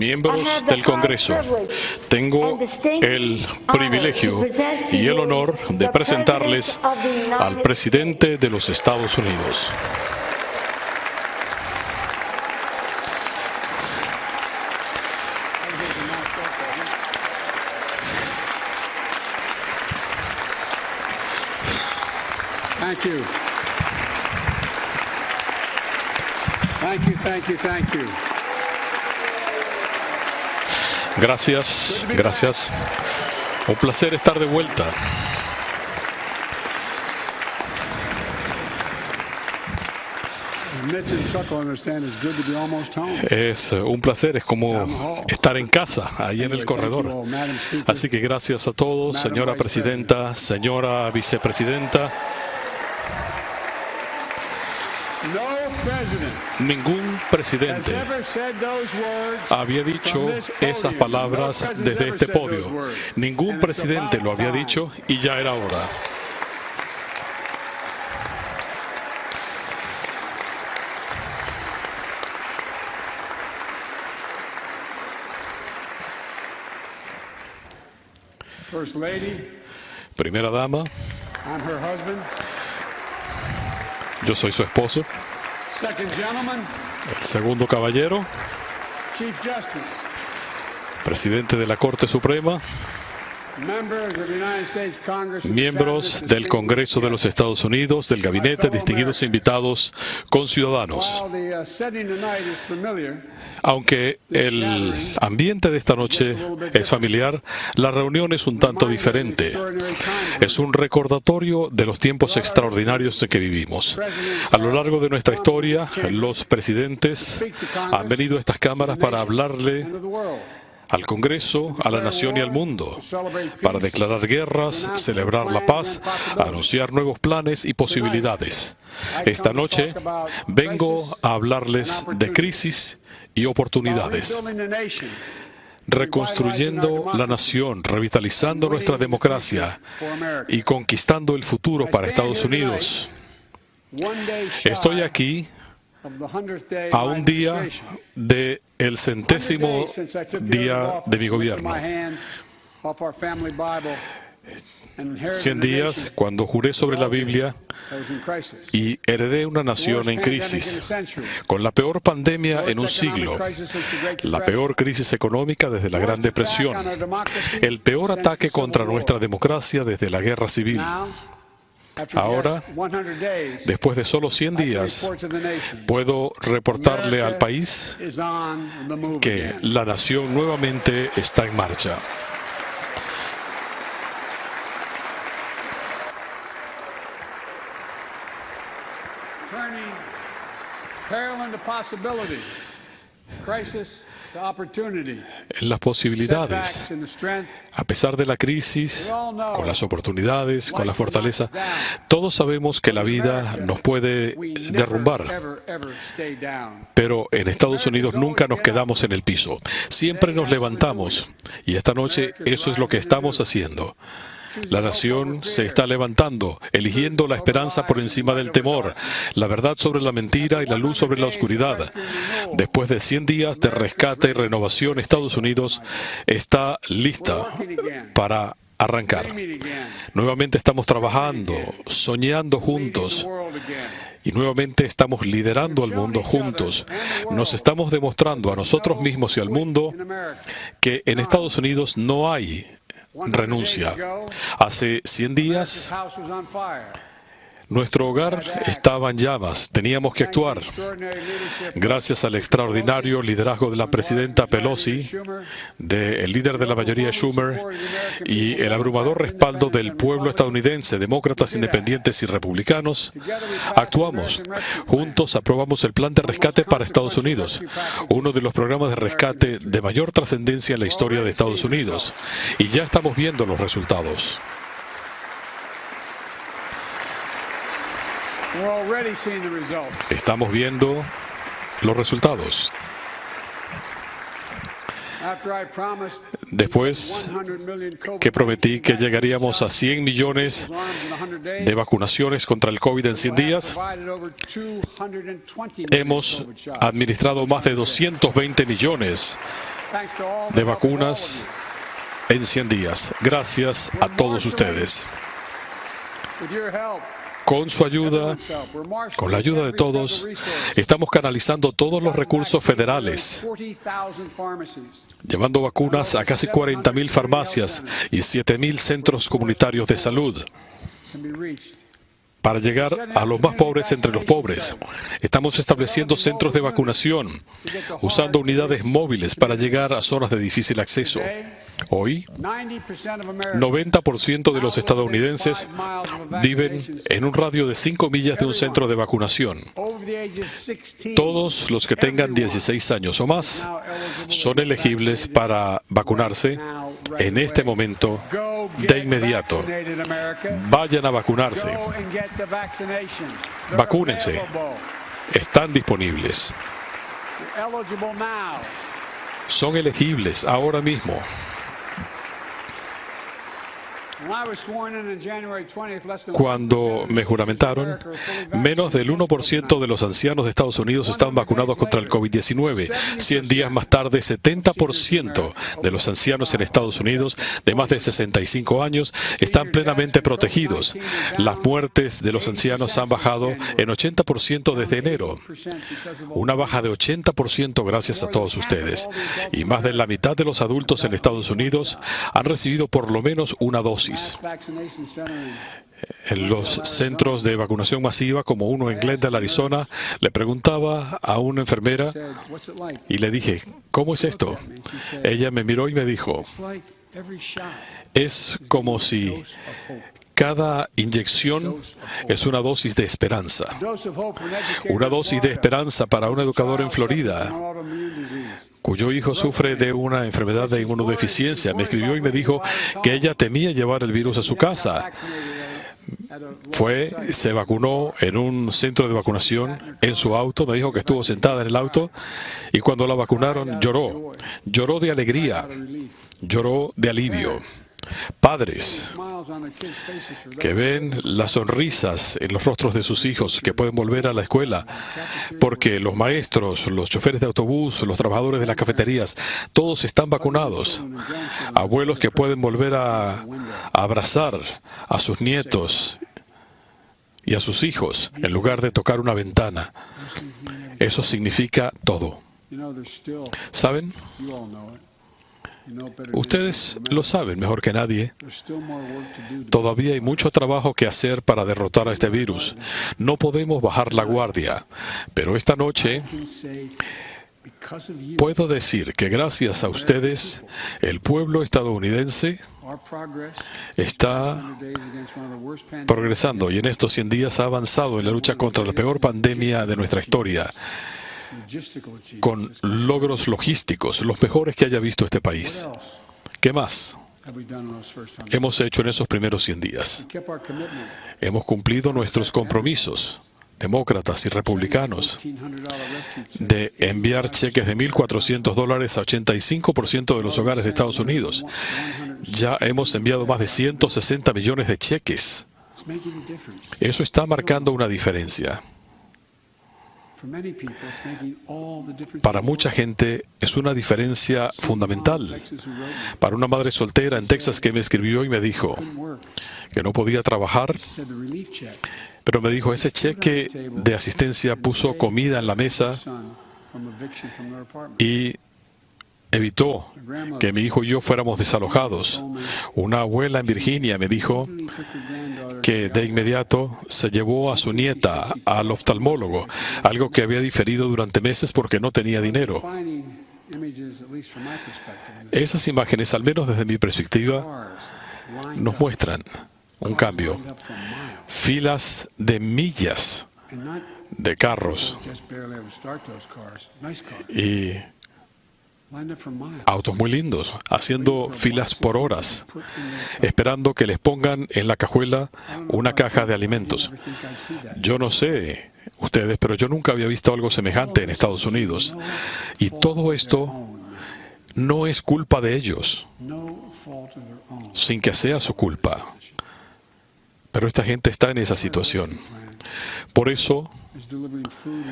Miembros del Congreso, tengo el privilegio y el honor de presentarles al presidente de los Estados Unidos. Thank you. Thank you, thank you, thank you. Gracias, gracias. Un placer estar de vuelta. Es un placer, es como estar en casa, ahí en el corredor. Así que gracias a todos, señora presidenta, señora vicepresidenta. Ningún presidente había dicho esas palabras desde este podio. Ningún presidente lo había dicho y ya era hora. Primera dama, yo soy su esposo. El segundo caballero, presidente de la Corte Suprema, miembros del Congreso de los Estados Unidos, del gabinete, distinguidos invitados, conciudadanos. Aunque el ambiente de esta noche es familiar, la reunión es un tanto diferente. Es un recordatorio de los tiempos extraordinarios en que vivimos. A lo largo de nuestra historia, los presidentes han venido a estas cámaras para hablarle al Congreso, a la nación y al mundo, para declarar guerras, celebrar la paz, anunciar nuevos planes y posibilidades. Esta noche vengo a hablarles de crisis y oportunidades, reconstruyendo la nación, revitalizando nuestra democracia y conquistando el futuro para Estados Unidos. Estoy aquí a un día del 100º día de mi gobierno. 100 días cuando juré sobre la Biblia y heredé una nación en crisis, con la peor pandemia en un siglo, la peor crisis económica desde la Gran Depresión, el peor ataque contra nuestra democracia desde la Guerra Civil. Ahora, después de solo 100 días, puedo reportarle al país que la nación nuevamente está en marcha. En las posibilidades, a pesar de la crisis, con las oportunidades, con la fortaleza, todos sabemos que la vida nos puede derrumbar, pero en Estados Unidos nunca nos quedamos en el piso, siempre nos levantamos, y esta noche eso es lo que estamos haciendo. La nación se está levantando, eligiendo la esperanza por encima del temor, la verdad sobre la mentira y la luz sobre la oscuridad. Después de 100 días de rescate y renovación, Estados Unidos está lista para arrancar. Nuevamente estamos trabajando, soñando juntos. Y nuevamente estamos liderando al mundo juntos. Nos estamos demostrando a nosotros mismos y al mundo que en Estados Unidos no hay renuncia. Hace 100 días, nuestro hogar estaba en llamas. Teníamos que actuar. Gracias al extraordinario liderazgo de la presidenta Pelosi, del líder de la mayoría Schumer y el abrumador respaldo del pueblo estadounidense, demócratas, independientes y republicanos, actuamos. Juntos aprobamos el plan de rescate para Estados Unidos, uno de los programas de rescate de mayor trascendencia en la historia de Estados Unidos. Y ya estamos viendo los resultados. Estamos viendo los resultados. Después que prometí que llegaríamos a 100 millones de vacunaciones contra el COVID en 100 días, hemos administrado más de 220 millones de vacunas en 100 días. Gracias a todos ustedes. Con su ayuda, con la ayuda de todos, estamos canalizando todos los recursos federales, llevando vacunas a casi 40,000 farmacias y 7,000 centros comunitarios de salud, para llegar a los más pobres entre los pobres. Estamos estableciendo centros de vacunación, usando unidades móviles para llegar a zonas de difícil acceso. Hoy, 90% de los estadounidenses viven en un radio de 5 millas de un centro de vacunación. Todos los que tengan 16 años o más son elegibles para vacunarse en este momento, de inmediato. Vayan a vacunarse. Vacúnense. Están disponibles. Son elegibles ahora mismo. Cuando me juramentaron, menos del 1% de los ancianos de Estados Unidos están vacunados contra el COVID-19. 100 días más tarde, 70% de los ancianos en Estados Unidos de más de 65 años están plenamente protegidos. Las muertes de los ancianos han bajado en 80% desde enero. Una baja de 80% gracias a todos ustedes. Y más de la mitad de los adultos en Estados Unidos han recibido por lo menos una dosis. En los centros de vacunación masiva, como uno en Glendale, Arizona, le preguntaba a una enfermera y le dije, ¿cómo es esto? Ella me miró y me dijo, es como si cada inyección es una dosis de esperanza. Una dosis de esperanza para un educador en Florida, cuyo hijo sufre de una enfermedad de inmunodeficiencia. Me escribió y me dijo que ella temía llevar el virus a su casa. Se vacunó en un centro de vacunación en su auto. Me dijo que estuvo sentada en el auto y cuando la vacunaron lloró. Lloró de alegría. Lloró de alivio. Padres que ven las sonrisas en los rostros de sus hijos, que pueden volver a la escuela, porque los maestros, los choferes de autobús, los trabajadores de las cafeterías, todos están vacunados. Abuelos que pueden volver a abrazar a sus nietos y a sus hijos, en lugar de tocar una ventana. Eso significa todo. ¿Saben? Ustedes lo saben mejor que nadie. Todavía hay mucho trabajo que hacer para derrotar a este virus. No podemos bajar la guardia. Pero esta noche puedo decir que gracias a ustedes, el pueblo estadounidense está progresando y en estos 100 días ha avanzado en la lucha contra la peor pandemia de nuestra historia, con logros logísticos, los mejores que haya visto este país. ¿Qué más hemos hecho en esos primeros 100 días? Hemos cumplido nuestros compromisos, demócratas y republicanos, de enviar cheques de $1,400 a 85% de los hogares de Estados Unidos. Ya hemos enviado más de 160 millones de cheques. Eso está marcando una diferencia. Para mucha gente es una diferencia fundamental. Para una madre soltera en Texas que me escribió y me dijo que no podía trabajar, pero me dijo, ese cheque de asistencia puso comida en la mesa y evitó que mi hijo y yo fuéramos desalojados. Una abuela en Virginia me dijo que de inmediato se llevó a su nieta al oftalmólogo, algo que había diferido durante meses porque no tenía dinero. Esas imágenes, al menos desde mi perspectiva, nos muestran un cambio. Filas de millas de carros y autos muy lindos, haciendo filas por horas, esperando que les pongan en la cajuela una caja de alimentos. Yo no sé ustedes, pero yo nunca había visto algo semejante en Estados Unidos. Y todo esto no es culpa de ellos, sin que sea su culpa. Pero esta gente está en esa situación. Por eso,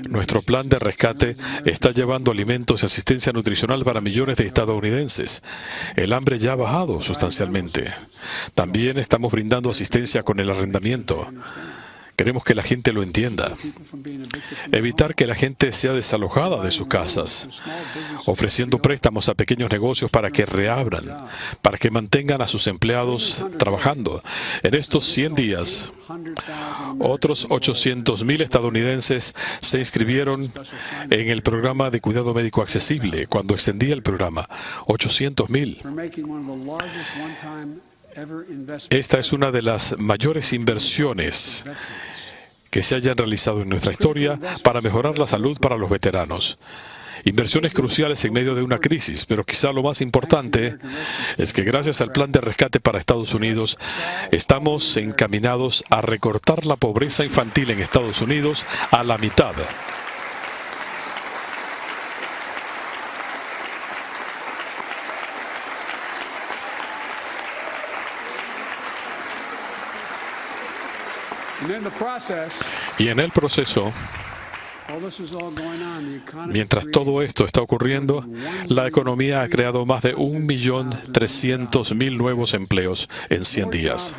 nuestro plan de rescate está llevando alimentos y asistencia nutricional para millones de estadounidenses. El hambre ya ha bajado sustancialmente. También estamos brindando asistencia con el arrendamiento. Queremos que la gente lo entienda. Evitar que la gente sea desalojada de sus casas, ofreciendo préstamos a pequeños negocios para que reabran, para que mantengan a sus empleados trabajando. En estos 100 días, otros 800,000 estadounidenses se inscribieron en el programa de cuidado médico accesible cuando extendía el programa. 800,000. Esta es una de las mayores inversiones que se hayan realizado en nuestra historia para mejorar la salud para los veteranos. Inversiones cruciales en medio de una crisis, pero quizá lo más importante es que gracias al plan de rescate para Estados Unidos, estamos encaminados a recortar la pobreza infantil en Estados Unidos a la mitad. Y en el proceso, mientras todo esto está ocurriendo, la economía ha creado más de 1.300.000 nuevos empleos en 100 días.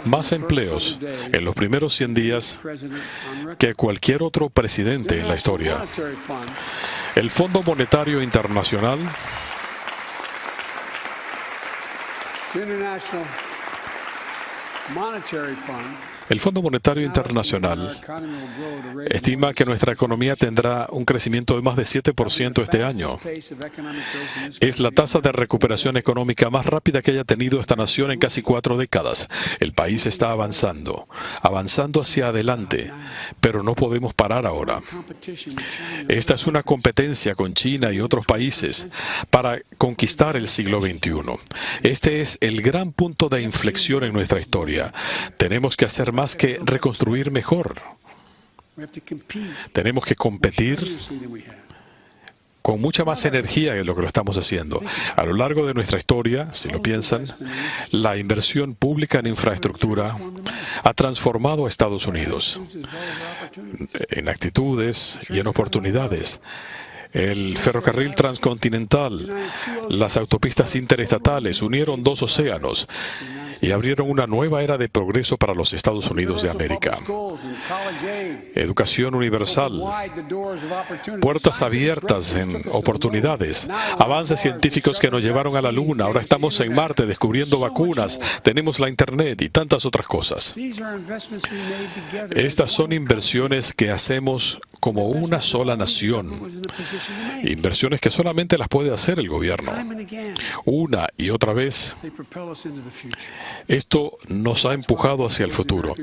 Más empleos en los primeros 100 días que cualquier otro presidente en la historia. El Fondo Monetario Internacional El Fondo Monetario Internacional estima que nuestra economía tendrá un crecimiento de más de 7% este año. Es la tasa de recuperación económica más rápida que haya tenido esta nación en casi 4 décadas. El país está avanzando hacia adelante, pero no podemos parar ahora. Esta es una competencia con China y otros países para conquistar el siglo XXI. Este es el gran punto de inflexión en nuestra historia. Tenemos que hacer más que reconstruir mejor. Tenemos que competir con mucha más energía de lo que lo estamos haciendo. A lo largo de nuestra historia, si lo piensan, la inversión pública en infraestructura ha transformado a Estados Unidos en actitudes y en oportunidades. El ferrocarril transcontinental, las autopistas interestatales unieron 2 océanos y abrieron una nueva era de progreso para los Estados Unidos de América. Educación universal, puertas abiertas en oportunidades, avances científicos que nos llevaron a la Luna, ahora estamos en Marte descubriendo vacunas, tenemos la Internet y tantas otras cosas. Estas son inversiones que hacemos como una sola nación. Inversiones que solamente las puede hacer el gobierno. Una y otra vez, esto nos ha empujado hacia el futuro.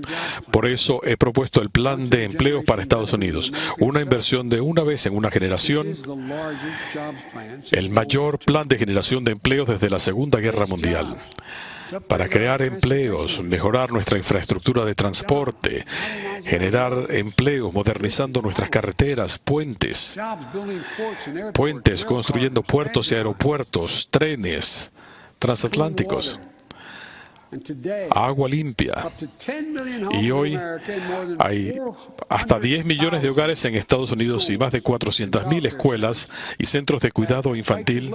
Por eso he propuesto el plan de empleos para Estados Unidos. Una inversión de una vez en una generación. El mayor plan de generación de empleos desde la Segunda Guerra Mundial. Para crear empleos, mejorar nuestra infraestructura de transporte, generar empleos, modernizando nuestras carreteras, puentes, construyendo puertos y aeropuertos, trenes transatlánticos, agua limpia. Y hoy hay hasta 10 millones de hogares en Estados Unidos y más de 400,000 escuelas y centros de cuidado infantil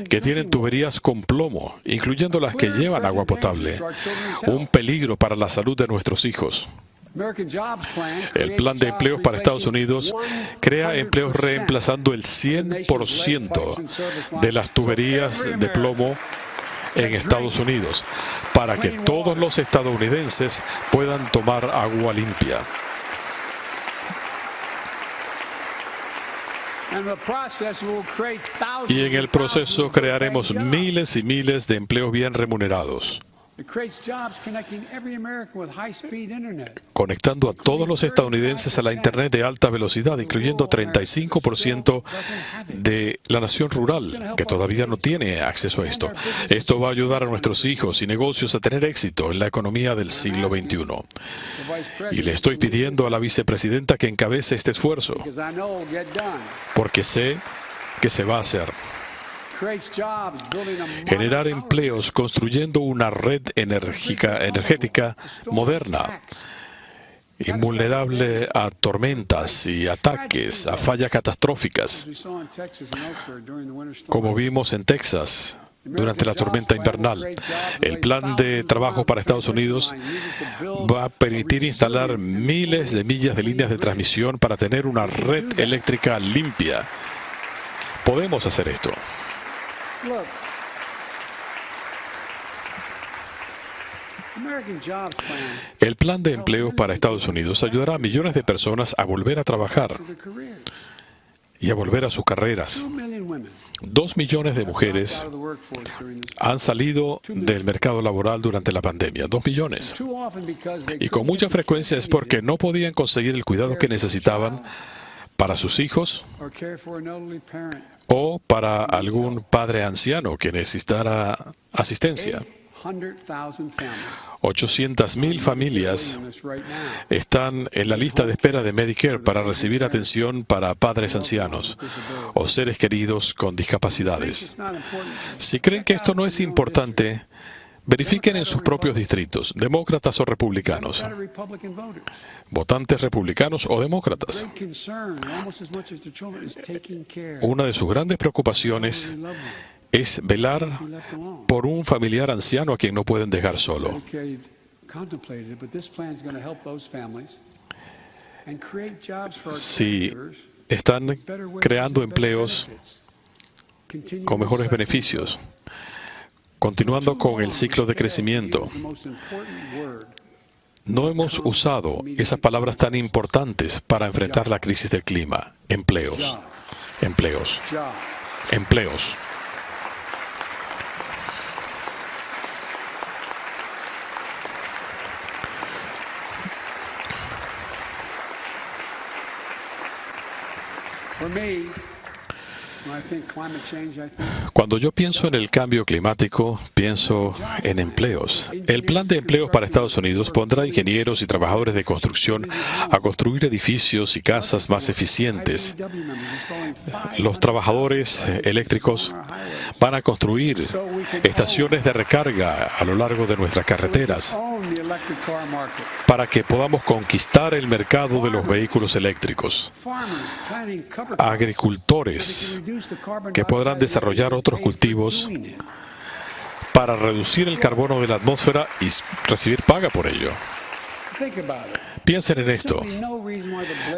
que tienen tuberías con plomo, incluyendo las que llevan agua potable. Un peligro para la salud de nuestros hijos. El plan de empleos para Estados Unidos crea empleos reemplazando el 100% de las tuberías de plomo en Estados Unidos, para que todos los estadounidenses puedan tomar agua limpia. Y en el proceso crearemos miles y miles de empleos bien remunerados, conectando a todos los estadounidenses a la Internet de alta velocidad, incluyendo 35% de la nación rural, que todavía no tiene acceso a esto. Esto va a ayudar a nuestros hijos y negocios a tener éxito en la economía del siglo XXI. Y le estoy pidiendo a la vicepresidenta que encabece este esfuerzo, porque sé que se va a hacer. Generar empleos construyendo una red energética moderna, invulnerable a tormentas y ataques, a fallas catastróficas, como vimos en Texas durante la tormenta invernal. El plan de trabajo para Estados Unidos va a permitir instalar miles de millas de líneas de transmisión para tener una red eléctrica limpia. Podemos hacer esto. El plan de empleo para Estados Unidos ayudará a millones de personas a volver a trabajar y a volver a sus carreras. 2 millones de mujeres han salido del mercado laboral durante la pandemia. 2 millones. Y con mucha frecuencia es porque no podían conseguir el cuidado que necesitaban para sus hijos o para algún padre anciano que necesitara asistencia. 800,000 familias están en la lista de espera de Medicare para recibir atención para padres ancianos o seres queridos con discapacidades. Si creen que esto no es importante, verifiquen en sus propios distritos, demócratas o republicanos, votantes republicanos o demócratas. Una de sus grandes preocupaciones es velar por un familiar anciano a quien no pueden dejar solo. Si están creando empleos con mejores beneficios, continuando con el ciclo de crecimiento, no hemos usado esas palabras tan importantes para enfrentar la crisis del clima. Empleos, empleos, empleos. Cuando yo pienso en el cambio climático, pienso en empleos. El plan de empleos para Estados Unidos pondrá ingenieros y trabajadores de construcción a construir edificios y casas más eficientes. Los trabajadores eléctricos van a construir estaciones de recarga a lo largo de nuestras carreteras para que podamos conquistar el mercado de los vehículos eléctricos. Agricultores que podrán desarrollar otros cultivos para reducir el carbono de la atmósfera y recibir paga por ello. Piensen en esto.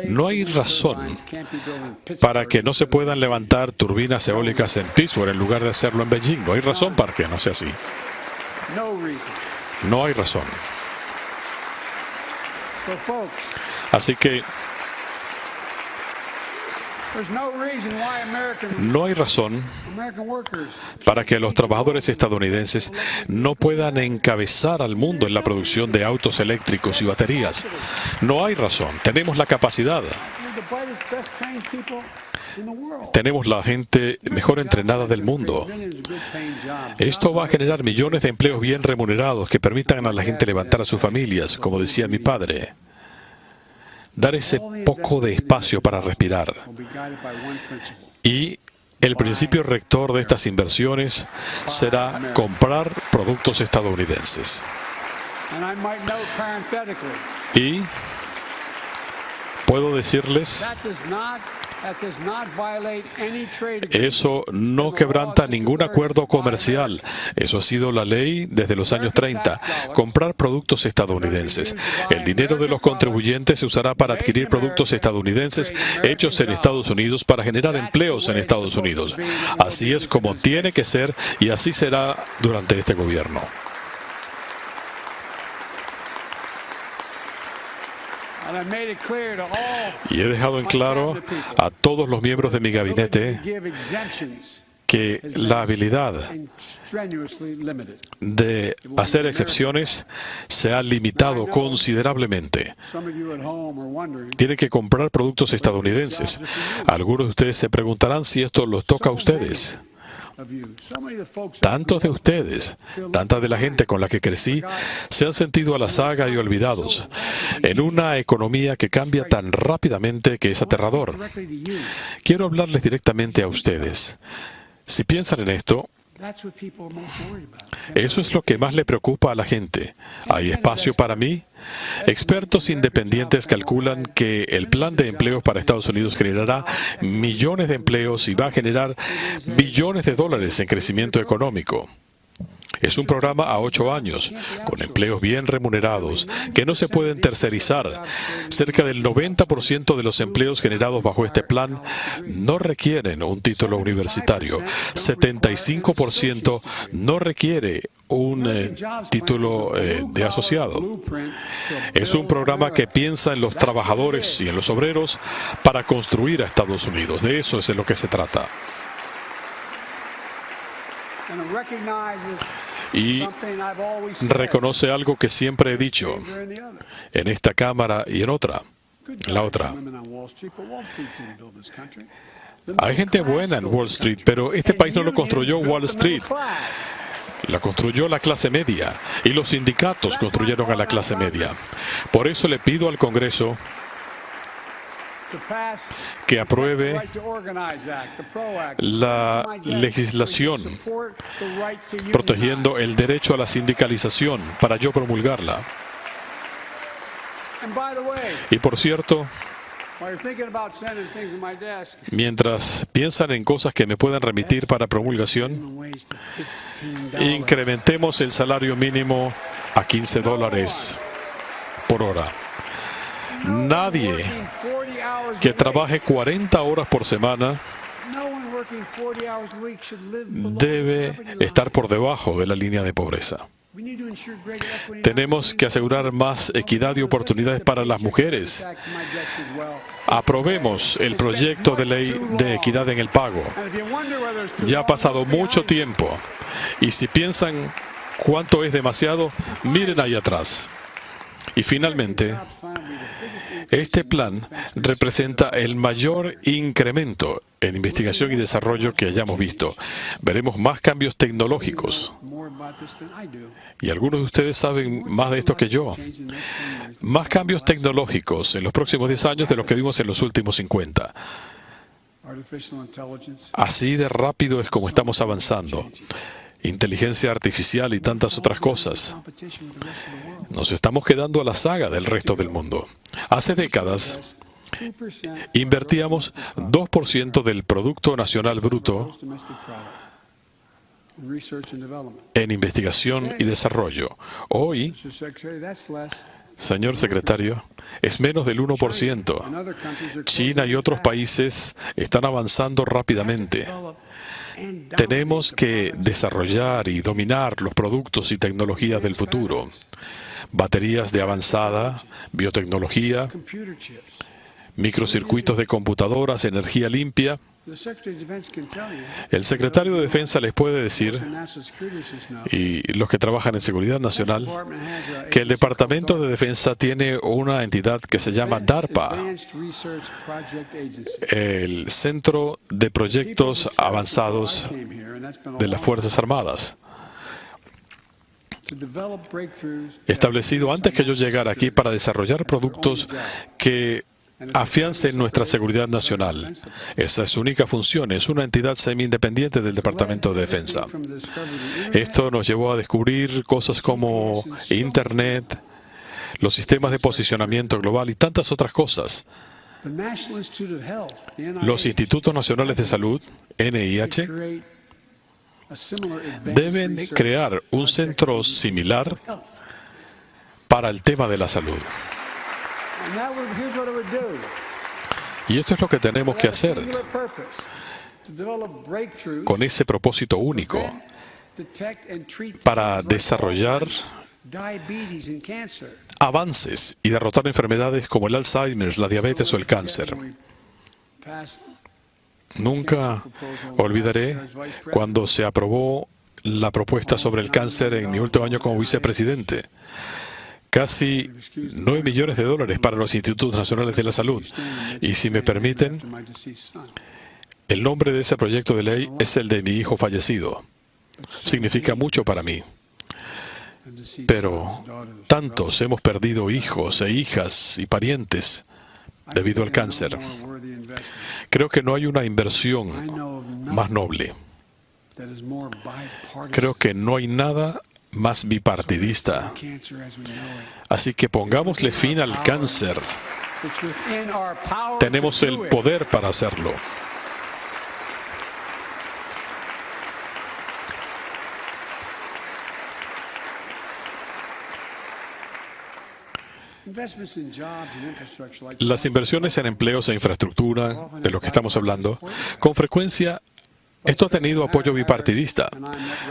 No hay razón para que no se puedan levantar turbinas eólicas en Pittsburgh en lugar de hacerlo en Beijing. No hay razón para que no sea así. No hay razón. Así que no hay razón para que los trabajadores estadounidenses no puedan encabezar al mundo en la producción de autos eléctricos y baterías. No hay razón. Tenemos la capacidad. Tenemos la gente mejor entrenada del mundo. Esto va a generar millones de empleos bien remunerados que permitan a la gente levantar a sus familias, como decía mi padre. Dar ese poco de espacio para respirar. Y el principio rector de estas inversiones será comprar productos estadounidenses. Y puedo decirles, eso no quebranta ningún acuerdo comercial. Eso ha sido la ley desde los años 30. Comprar productos estadounidenses. El dinero de los contribuyentes se usará para adquirir productos estadounidenses hechos en Estados Unidos para generar empleos en Estados Unidos. Así es como tiene que ser y así será durante este gobierno. Y he dejado en claro a todos los miembros de mi gabinete que la habilidad de hacer excepciones se ha limitado considerablemente. Tienen que comprar productos estadounidenses. Algunos de ustedes se preguntarán si esto los toca a ustedes. Tantos de ustedes, tanta de la gente con la que crecí, se han sentido a la saga y olvidados en una economía que cambia tan rápidamente que es aterrador. Quiero hablarles directamente a ustedes. Si piensan en esto, eso es lo que más le preocupa a la gente. ¿Hay espacio para mí? Expertos independientes calculan que el plan de empleos para Estados Unidos generará millones de empleos y va a generar billones de dólares en crecimiento económico. Es un programa a 8 años, con empleos bien remunerados, que no se pueden tercerizar. Cerca del 90% de los empleos generados bajo este plan no requieren un título universitario. 75% no requiere un título de asociado. Es un programa que piensa en los trabajadores y en los obreros para construir a Estados Unidos. De eso es de lo que se trata. Y reconoce algo que siempre he dicho en esta Cámara y en la otra. Hay gente buena en Wall Street, pero este país no lo construyó Wall Street. La construyó la clase media y los sindicatos construyeron a la clase media. Por eso le pido al Congreso que apruebe la legislación protegiendo el derecho a la sindicalización para yo promulgarla. Y por cierto, mientras piensan en cosas que me puedan remitir para promulgación, incrementemos el salario mínimo a $15 por hora. Nadie que trabaje 40 horas por semana debe estar por debajo de la línea de pobreza. Tenemos que asegurar más equidad y oportunidades para las mujeres. Aprobemos el proyecto de ley de equidad en el pago. Ya ha pasado mucho tiempo y si piensan cuánto es demasiado, miren ahí atrás. Y finalmente, este plan representa el mayor incremento en investigación y desarrollo que hayamos visto. Veremos más cambios tecnológicos. Y algunos de ustedes saben más de esto que yo. Más cambios tecnológicos en los próximos 10 años de lo que vimos en los últimos 50. Así de rápido es como estamos avanzando. Inteligencia artificial y tantas otras cosas. Nos estamos quedando a la saga del resto del mundo. Hace décadas, invertíamos 2% del Producto Nacional Bruto en investigación y desarrollo. Hoy, señor secretario, es menos del 1%. China y otros países están avanzando rápidamente. Tenemos que desarrollar y dominar los productos y tecnologías del futuro. Baterías de avanzada, biotecnología, microcircuitos de computadoras, energía limpia. El secretario de Defensa les puede decir, y los que trabajan en seguridad nacional, que el Departamento de Defensa tiene una entidad que se llama DARPA, el Centro de Proyectos Avanzados de las Fuerzas Armadas, establecido antes que yo llegara aquí para desarrollar productos que afiancen nuestra seguridad nacional. Esa es su única función, es una entidad semi-independiente del Departamento de Defensa. Esto nos llevó a descubrir cosas como Internet, los sistemas de posicionamiento global y tantas otras cosas. Los Institutos Nacionales de Salud, NIH, deben crear un centro similar para el tema de la salud. Y esto es lo que tenemos que hacer con ese propósito único para desarrollar avances y derrotar enfermedades como el Alzheimer, la diabetes o el cáncer. Nunca olvidaré cuando se aprobó la propuesta sobre el cáncer en mi último año como vicepresidente. Casi $9 millones para los Institutos Nacionales de la Salud. Y si me permiten, el nombre de ese proyecto de ley es el de mi hijo fallecido. Significa mucho para mí. Pero tantos hemos perdido hijos e hijas y parientes debido al cáncer. Creo que no hay una inversión más noble. Creo que no hay nada más bipartidista. Así que pongámosle fin al cáncer. Tenemos el poder para hacerlo. Las inversiones en empleos e infraestructura, de lo que estamos hablando, con frecuencia esto ha tenido apoyo bipartidista.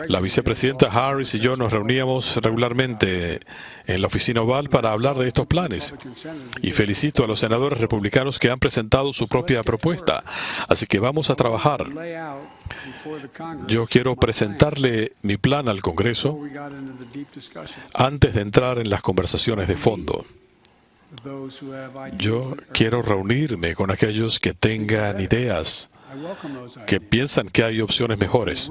La vicepresidenta Harris y yo nos reuníamos regularmente en la oficina oval para hablar de estos planes. Y felicito a los senadores republicanos que han presentado su propia propuesta. Así que vamos a trabajar. Yo quiero presentarle mi plan al Congreso antes de entrar en las conversaciones de fondo. Yo quiero reunirme con aquellos que tengan ideas, que piensan que hay opciones mejores.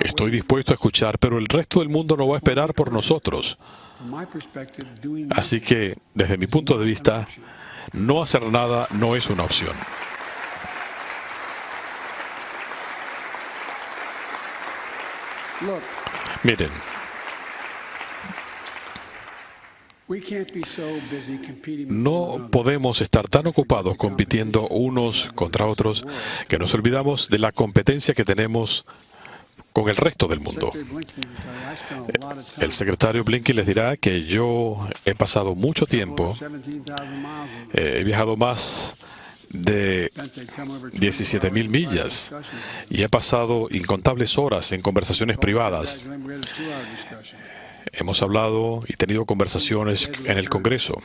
Estoy dispuesto a escuchar, pero el resto del mundo no va a esperar por nosotros. Así que, desde mi punto de vista, no hacer nada no es una opción. Miren, no podemos estar tan ocupados compitiendo unos contra otros que nos olvidamos de la competencia que tenemos con el resto del mundo. El secretario Blinken les dirá que yo he pasado mucho tiempo, he viajado más de 17,000 millas y he pasado incontables horas en conversaciones privadas. Hemos hablado y tenido conversaciones en el Congreso.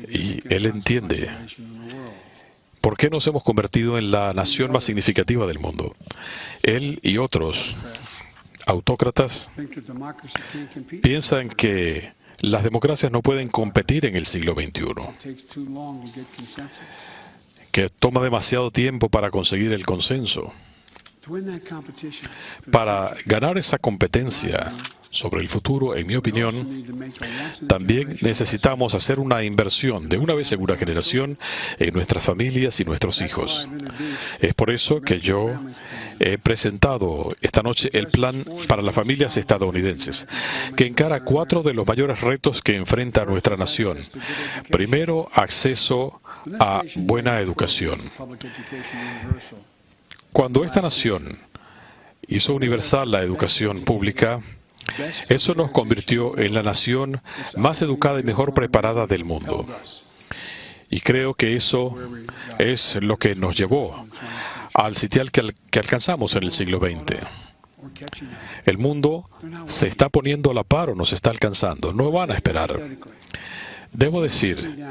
Y él entiende por qué nos hemos convertido en la nación más significativa del mundo. Él y otros autócratas piensan que las democracias no pueden competir en el siglo XXI, que toma demasiado tiempo para conseguir el consenso. Para ganar esa competencia sobre el futuro, en mi opinión, también necesitamos hacer una inversión de una vez en una generación en nuestras familias y nuestros hijos. Es por eso que yo he presentado esta noche el plan para las familias estadounidenses, que encara 4 de los mayores retos que enfrenta nuestra nación. Primero, acceso a buena educación. Cuando esta nación hizo universal la educación pública, eso nos convirtió en la nación más educada y mejor preparada del mundo. Y creo que eso es lo que nos llevó al sitial que alcanzamos en el siglo XX. El mundo se está poniendo a la par o nos está alcanzando. No van a esperar. Debo decir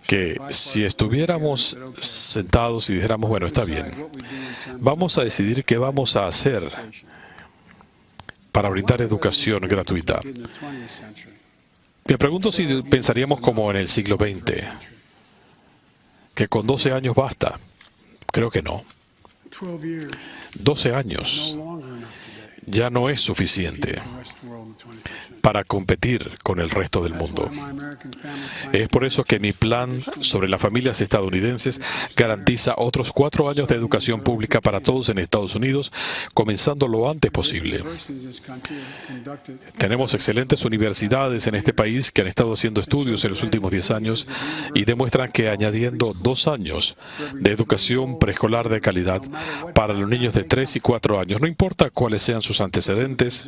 que si estuviéramos sentados y dijéramos, bueno, está bien, vamos a decidir qué vamos a hacer para brindar educación gratuita. Me pregunto si pensaríamos como en el siglo XX, que con 12 años basta. Creo que no. 12 años ya no es suficiente para competir con el resto del mundo. Es por eso que mi plan sobre las familias estadounidenses garantiza otros 4 años de educación pública para todos en Estados Unidos, comenzando lo antes posible. Tenemos excelentes universidades en este país que han estado haciendo estudios en los últimos 10 años y demuestran que añadiendo 2 años de educación preescolar de calidad para los niños de 3 y 4 años, no importa cuáles sean sus antecedentes,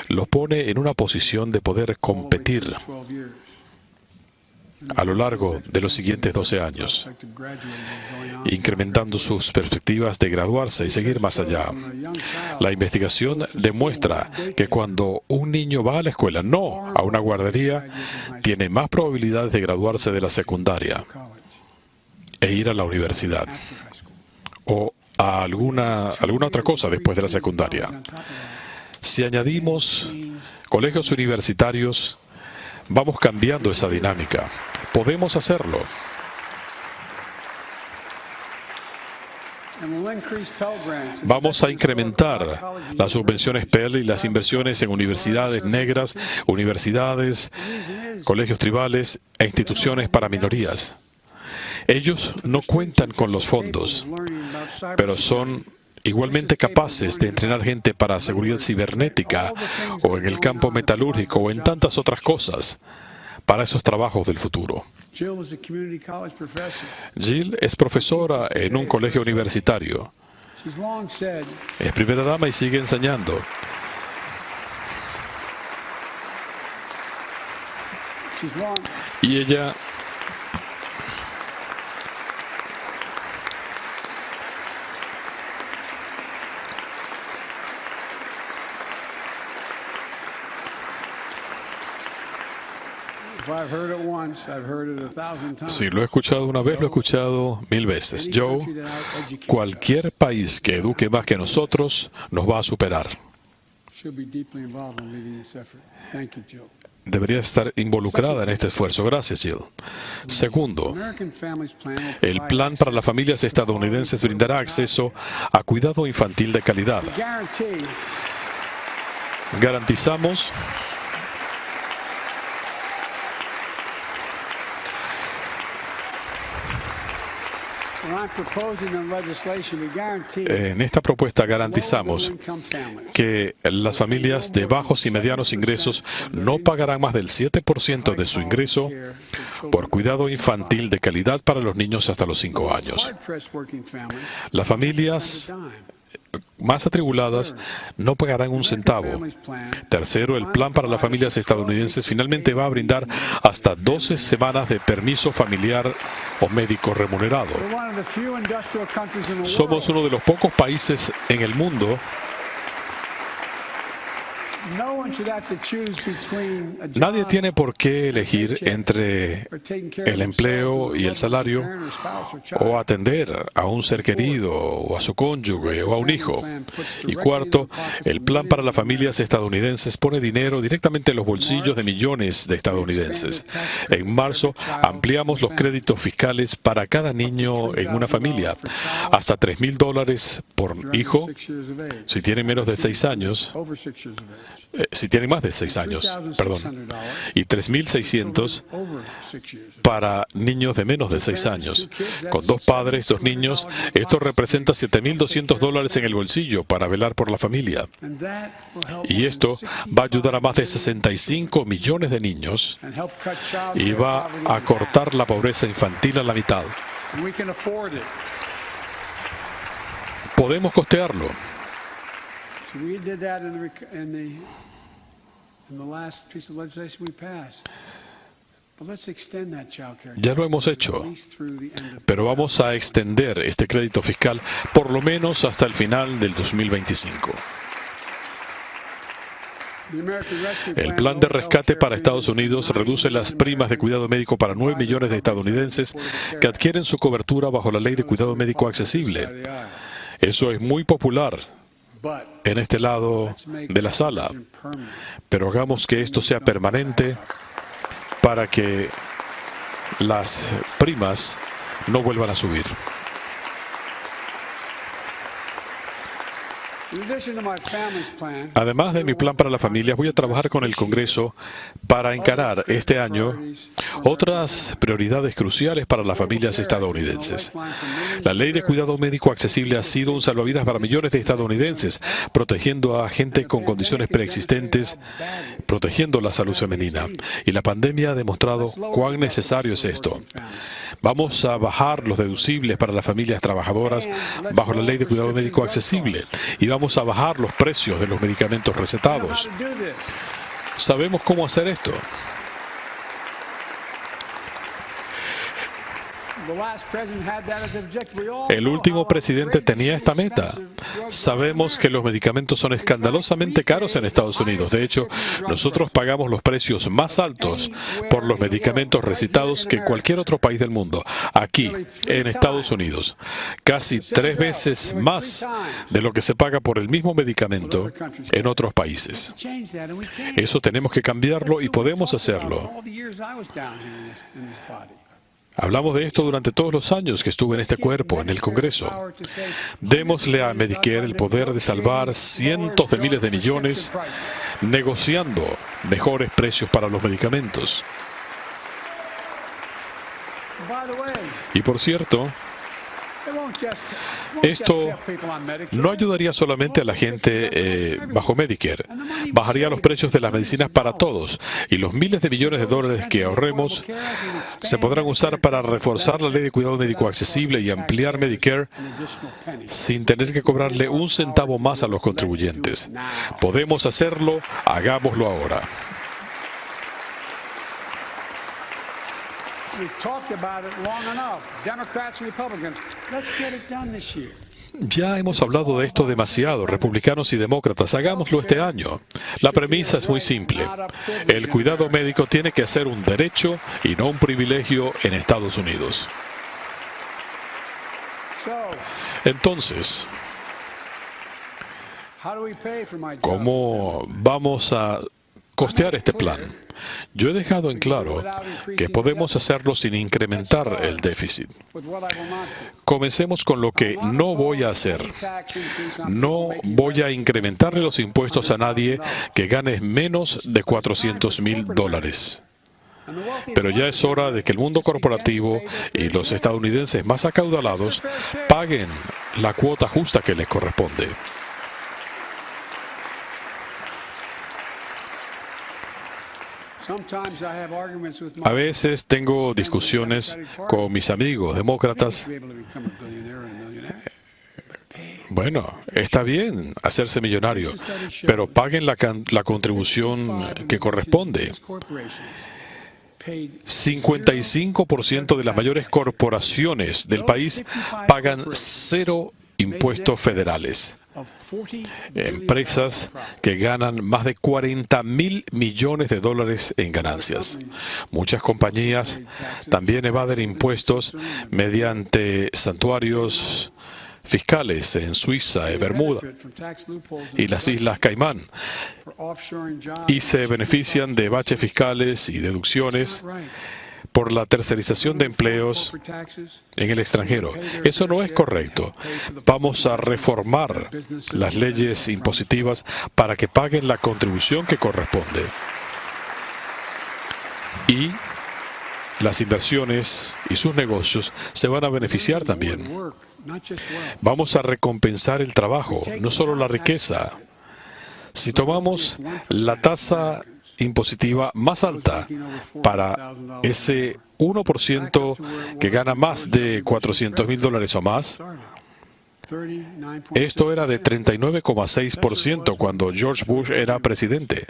los pone en una posición de poder competir a lo largo de los siguientes 12 años, incrementando sus perspectivas de graduarse y seguir más allá. La investigación demuestra que cuando un niño va a la escuela, no a una guardería, tiene más probabilidades de graduarse de la secundaria e ir a la universidad o a alguna otra cosa después de la secundaria. Si añadimos colegios universitarios, vamos cambiando esa dinámica. Podemos hacerlo. Vamos a incrementar las subvenciones Pell y las inversiones en universidades negras, universidades, colegios tribales e instituciones para minorías. Ellos no cuentan con los fondos, pero son igualmente capaces de entrenar gente para seguridad cibernética o en el campo metalúrgico o en tantas otras cosas para esos trabajos del futuro. Jill es profesora en un colegio universitario. Es primera dama y sigue enseñando. Y ella si lo he escuchado una vez, lo he escuchado 1000 veces. Joe, cualquier país que eduque más que nosotros nos va a superar. Debería estar involucrada en este esfuerzo. Gracias, Jill. Segundo, el plan para las familias estadounidenses brindará acceso a cuidado infantil de calidad. Garantizamos en esta propuesta garantizamos que las familias de bajos y medianos ingresos no pagarán más del 7% de su ingreso por cuidado infantil de calidad para los niños hasta los 5 años. Las familias más atribuladas no pagarán un centavo. Tercero, el plan para las familias estadounidenses finalmente va a brindar hasta 12 semanas de permiso familiar o médico remunerado. Somos uno de los pocos países en el mundo. Nadie tiene por qué elegir entre el empleo y el salario o atender a un ser querido o a su cónyuge o a un hijo. Y cuarto, el plan para las familias estadounidenses pone dinero directamente en los bolsillos de millones de estadounidenses. En marzo ampliamos los créditos fiscales para cada niño en una familia, hasta $3,000 por hijo si tienen menos de 6 años. Si tienen más de 6 años, perdón, y $3,600 para niños de menos de 6 años. Con 2 padres, 2 niños, esto representa $7,200 en el bolsillo para velar por la familia. Y esto va a ayudar a más de 65 millones de niños y va a cortar la pobreza infantil a la mitad. Podemos costearlo. Ya lo hemos hecho, pero vamos a extender este crédito fiscal por lo menos hasta el final del 2025. El plan de rescate para Estados Unidos reduce las primas de cuidado médico para 9 millones de estadounidenses que adquieren su cobertura bajo la Ley de Cuidado Médico Accesible. Eso es muy popular en este lado de la sala, pero hagamos que esto sea permanente para que las primas no vuelvan a subir. Además de mi plan para las familias, voy a trabajar con el Congreso para encarar este año otras prioridades cruciales para las familias estadounidenses. La Ley de Cuidado Médico Accesible ha sido un salvavidas para millones de estadounidenses, protegiendo a gente con condiciones preexistentes, protegiendo la salud femenina. Y la pandemia ha demostrado cuán necesario es esto. Vamos a bajar los deducibles para las familias trabajadoras bajo la Ley de Cuidado Médico Accesible y vamos a bajar los precios de los medicamentos recetados. Sabemos cómo hacer esto. El último presidente tenía esta meta. Sabemos que los medicamentos son escandalosamente caros en Estados Unidos. De hecho, nosotros pagamos los precios más altos por los medicamentos recetados que cualquier otro país del mundo. Aquí, en Estados Unidos, casi 3 veces más de lo que se paga por el mismo medicamento en otros países. Eso tenemos que cambiarlo y podemos hacerlo. Hablamos de esto durante todos los años que estuve en este cuerpo, en el Congreso. Démosle a Medicare el poder de salvar cientos de miles de millones negociando mejores precios para los medicamentos. Y por cierto, esto no ayudaría solamente a la gente bajo Medicare, bajaría los precios de las medicinas para todos y los miles de millones de dólares que ahorremos se podrán usar para reforzar la ley de cuidado médico accesible y ampliar Medicare sin tener que cobrarle un centavo más a los contribuyentes. Podemos hacerlo, hagámoslo ahora. Ya hemos hablado de esto demasiado, republicanos y demócratas. Hagámoslo este año. La premisa es muy simple. El cuidado médico tiene que ser un derecho y no un privilegio en Estados Unidos. Entonces, ¿cómo vamos a costear este plan? Yo he dejado en claro que podemos hacerlo sin incrementar el déficit. Comencemos con lo que no voy a hacer. No voy a incrementarle los impuestos a nadie que gane menos de $400,000. Pero ya es hora de que el mundo corporativo y los estadounidenses más acaudalados paguen la cuota justa que les corresponde. A veces tengo discusiones con mis amigos demócratas. Bueno, está bien hacerse millonario, pero paguen la contribución que corresponde. 55% de las mayores corporaciones del país pagan 0 impuestos federales. Empresas que ganan más de $40,000 millones en ganancias. Muchas compañías también evaden impuestos mediante santuarios fiscales en Suiza, Bermuda y las Islas Caimán, y se benefician de baches fiscales y deducciones por la tercerización de empleos en el extranjero. Eso no es correcto. Vamos a reformar las leyes impositivas para que paguen la contribución que corresponde. Y las inversiones y sus negocios se van a beneficiar también. Vamos a recompensar el trabajo, no solo la riqueza. Si tomamos la tasa impositiva más alta para ese 1% que gana más de $400,000 o más, esto era de 39,6% cuando George Bush era presidente.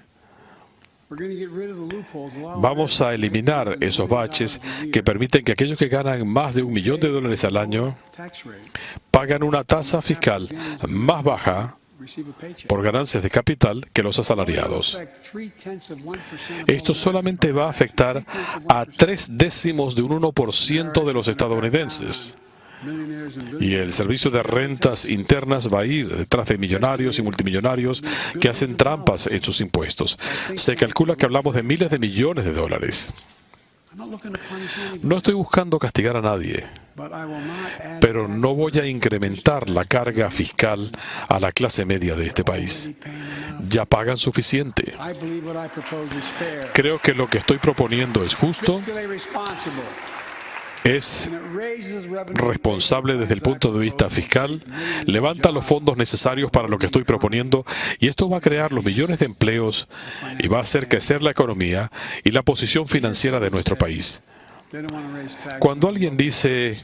Vamos a eliminar esos baches que permiten que aquellos que ganan más de $1 millón al año pagan una tasa fiscal más baja por ganancias de capital que los asalariados. Esto solamente va a afectar a 0,3% de los estadounidenses. Y el servicio de rentas internas va a ir detrás de millonarios y multimillonarios que hacen trampas en sus impuestos. Se calcula que hablamos de miles de millones de dólares. No estoy buscando castigar a nadie, pero no voy a incrementar la carga fiscal a la clase media de este país. Ya pagan suficiente. Creo que lo que estoy proponiendo es justo, es responsable desde el punto de vista fiscal, levanta los fondos necesarios para lo que estoy proponiendo, y esto va a crear los millones de empleos y va a hacer crecer la economía y la posición financiera de nuestro país. Cuando alguien dice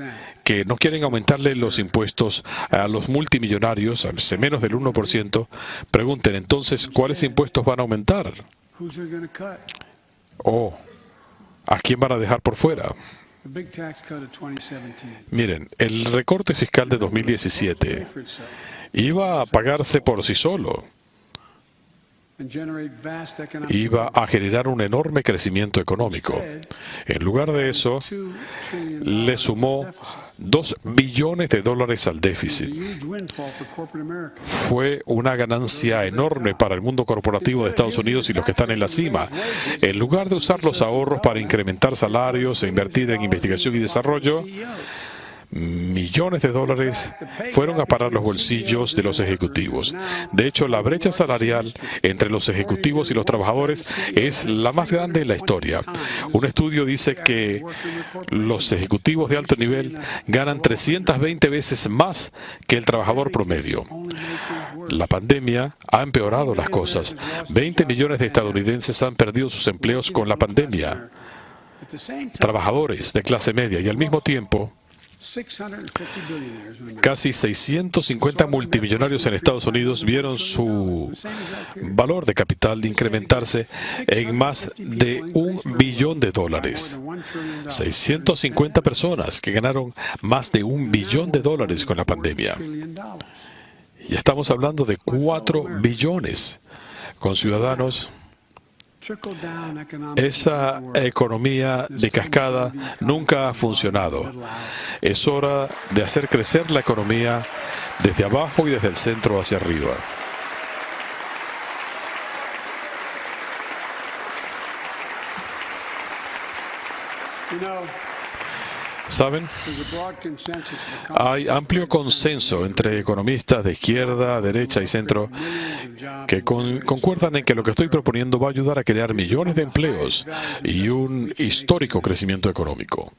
que no quieren aumentarle los impuestos a los multimillonarios, a menos del 1%, pregunten entonces, ¿cuáles impuestos van a aumentar? ¿O a quién van a dejar por fuera? Miren, el recorte fiscal de 2017 iba a pagarse por sí solo. Iba a generar un enorme crecimiento económico. En lugar de eso, le sumó $2 billones al déficit. Fue una ganancia enorme para el mundo corporativo de Estados Unidos y los que están en la cima. En lugar de usar los ahorros para incrementar salarios e invertir en investigación y desarrollo, millones de dólares fueron a parar los bolsillos de los ejecutivos. De hecho, la brecha salarial entre los ejecutivos y los trabajadores es la más grande en la historia. Un estudio dice que los ejecutivos de alto nivel ganan 320 veces más que el trabajador promedio. La pandemia ha empeorado las cosas. 20 millones de estadounidenses han perdido sus empleos con la pandemia. Trabajadores de clase media, y al mismo tiempo casi 650 multimillonarios en Estados Unidos vieron su valor de capital incrementarse en más de $1 billón. 650 personas que ganaron más de $1 billón con la pandemia. Y estamos hablando de 4 billones con ciudadanos. Esa economía de cascada nunca ha funcionado. Es hora de hacer crecer la economía desde abajo y desde el centro hacia arriba. ¿Saben? Hay amplio consenso entre economistas de izquierda, derecha y centro que concuerdan en que lo que estoy proponiendo va a ayudar a crear millones de empleos y un histórico crecimiento económico.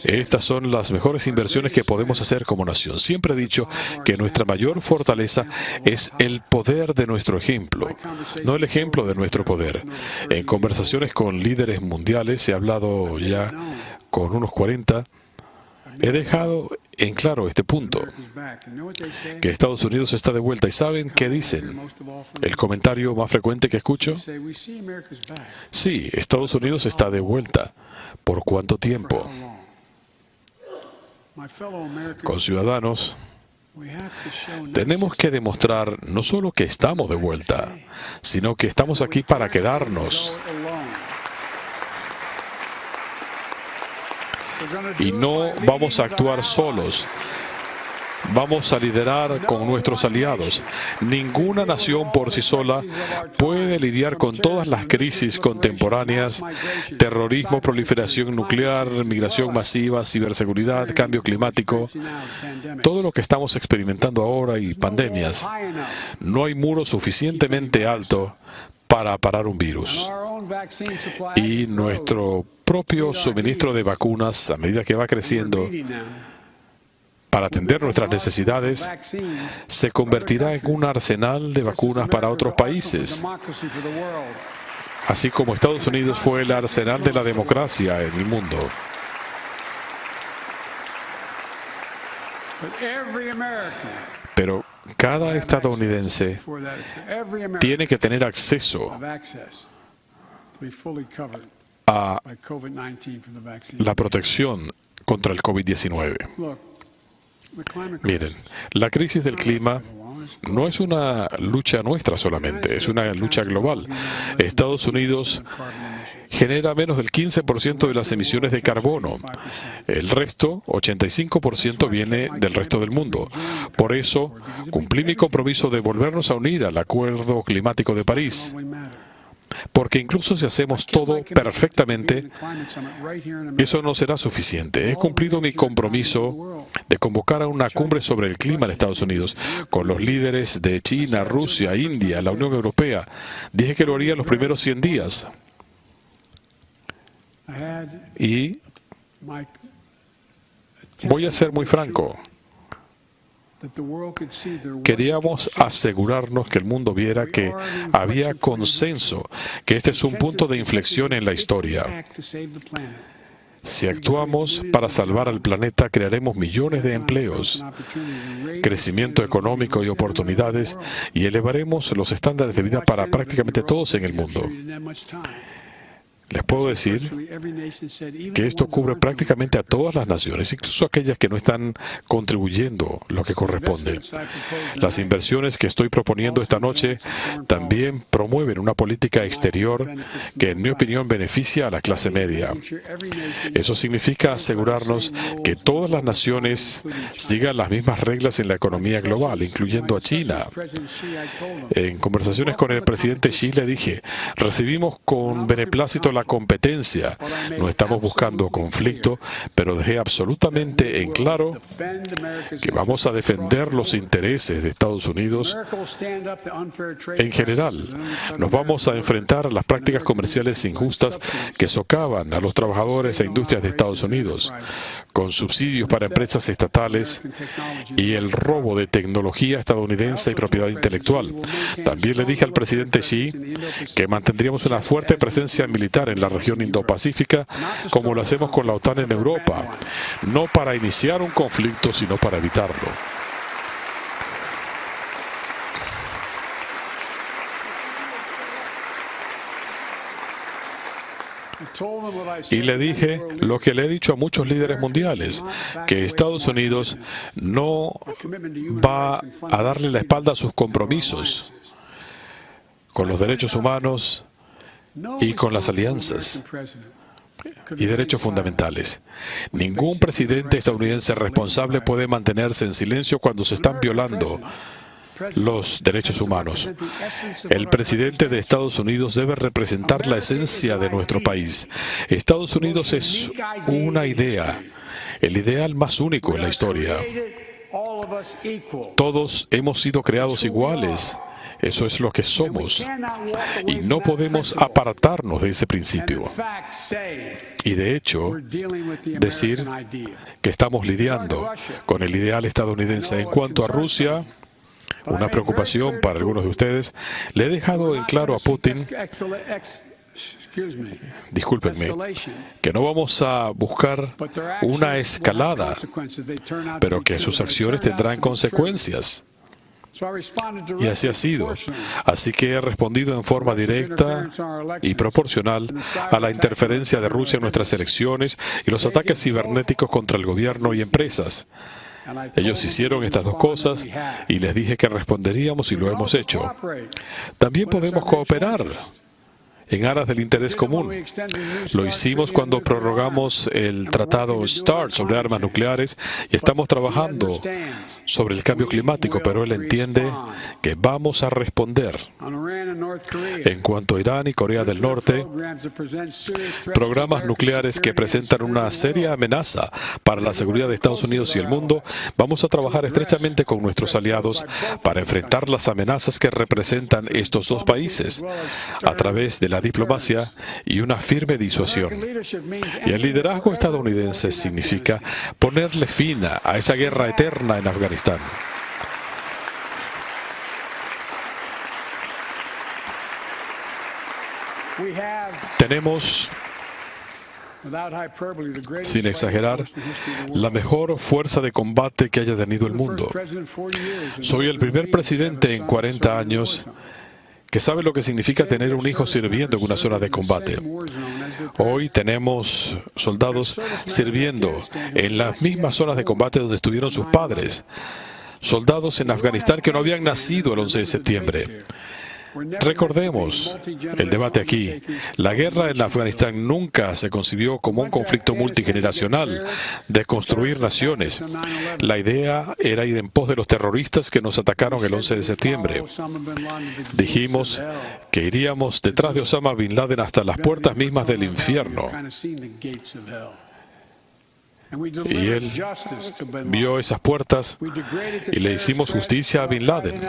Estas son las mejores inversiones que podemos hacer como nación. Siempre he dicho que nuestra mayor fortaleza es el poder de nuestro ejemplo, no el ejemplo de nuestro poder. En conversaciones con líderes mundiales, he hablado ya con unos 40, he dejado en claro este punto, que Estados Unidos está de vuelta. ¿Y saben qué dicen? El comentario más frecuente que escucho: sí, Estados Unidos está de vuelta. ¿Por cuánto tiempo? Con ciudadanos, tenemos que demostrar no solo que estamos de vuelta, sino que estamos aquí para quedarnos. Y no vamos a actuar solos. Vamos a liderar con nuestros aliados. Ninguna nación por sí sola puede lidiar con todas las crisis contemporáneas: terrorismo, proliferación nuclear, migración masiva, ciberseguridad, cambio climático, todo lo que estamos experimentando ahora y pandemias. No hay muro suficientemente alto para parar un virus. Y nuestro propio suministro de vacunas, a medida que va creciendo, para atender nuestras necesidades, se convertirá en un arsenal de vacunas para otros países. Así como Estados Unidos fue el arsenal de la democracia en el mundo. Pero cada estadounidense tiene que tener acceso a la protección contra el COVID-19. Miren, la crisis del clima no es una lucha nuestra solamente, es una lucha global. Estados Unidos genera menos del 15% de las emisiones de carbono. El resto, 85%, viene del resto del mundo. Por eso, cumplí mi compromiso de volvernos a unir al Acuerdo Climático de París. Porque incluso si hacemos todo perfectamente, eso no será suficiente. He cumplido mi compromiso de convocar a una cumbre sobre el clima en Estados Unidos con los líderes de China, Rusia, India, la Unión Europea. Dije que lo haría en los primeros 100 días. Y voy a ser muy franco. Queríamos asegurarnos que el mundo viera que había consenso, que este es un punto de inflexión en la historia. Si actuamos para salvar al planeta, crearemos millones de empleos, crecimiento económico y oportunidades, y elevaremos los estándares de vida para prácticamente todos en el mundo. Les puedo decir que esto cubre prácticamente a todas las naciones, incluso aquellas que no están contribuyendo lo que corresponde. Las inversiones que estoy proponiendo esta noche también promueven una política exterior que, en mi opinión, beneficia a la clase media. Eso significa asegurarnos que todas las naciones sigan las mismas reglas en la economía global, incluyendo a China. En conversaciones con el presidente Xi le dije: recibimos con beneplácito la la competencia. No estamos buscando conflicto, pero dejé absolutamente en claro que vamos a defender los intereses de Estados Unidos en general. Nos vamos a enfrentar a las prácticas comerciales injustas que socavan a los trabajadores e industrias de Estados Unidos, con subsidios para empresas estatales y el robo de tecnología estadounidense y propiedad intelectual. También le dije al presidente Xi que mantendríamos una fuerte presencia militar en la región Indo-Pacífica, como lo hacemos con la OTAN en Europa, no para iniciar un conflicto, sino para evitarlo. Y le dije lo que le he dicho a muchos líderes mundiales, que Estados Unidos no va a darle la espalda a sus compromisos con los derechos humanos y con las alianzas y derechos fundamentales. Ningún presidente estadounidense responsable puede mantenerse en silencio cuando se están violando los derechos humanos. El presidente de Estados Unidos debe representar la esencia de nuestro país. Estados Unidos es una idea, el ideal más único en la historia. Todos hemos sido creados iguales. Eso es lo que somos. Y no podemos apartarnos de ese principio. Y de hecho, decir que estamos lidiando con el ideal estadounidense. En cuanto a Rusia, una preocupación para algunos de ustedes, le he dejado en claro a Putin, discúlpenme, que no vamos a buscar una escalada, pero que sus acciones tendrán consecuencias. Y así ha sido. Así que he respondido en forma directa y proporcional a la interferencia de Rusia en nuestras elecciones y los ataques cibernéticos contra el gobierno y empresas. Ellos hicieron estas dos cosas y les dije que responderíamos y lo hemos hecho. También podemos cooperar en aras del interés común. Lo hicimos cuando prorrogamos el Tratado START sobre armas nucleares y estamos trabajando sobre el cambio climático, pero él entiende que vamos a responder. En cuanto a Irán y Corea del Norte, programas nucleares que presentan una seria amenaza para la seguridad de Estados Unidos y el mundo, vamos a trabajar estrechamente con nuestros aliados para enfrentar las amenazas que representan estos dos países a través de la diplomacia y una firme disuasión. Y el liderazgo estadounidense significa ponerle fin a esa guerra eterna en Afganistán. Tenemos, sin exagerar, la mejor fuerza de combate que haya tenido el mundo. Soy el primer presidente en 40 años que sabe lo que significa tener un hijo sirviendo en una zona de combate. Hoy tenemos soldados sirviendo en las mismas zonas de combate donde estuvieron sus padres. Soldados en Afganistán que no habían nacido el 11 de septiembre. Recordemos el debate aquí. La guerra en Afganistán nunca se concibió como un conflicto multigeneracional de construir naciones. La idea era ir en pos de los terroristas que nos atacaron el 11 de septiembre. Dijimos que iríamos detrás de Osama Bin Laden hasta las puertas mismas del infierno. Y él vio esas puertas y le hicimos justicia a Bin Laden.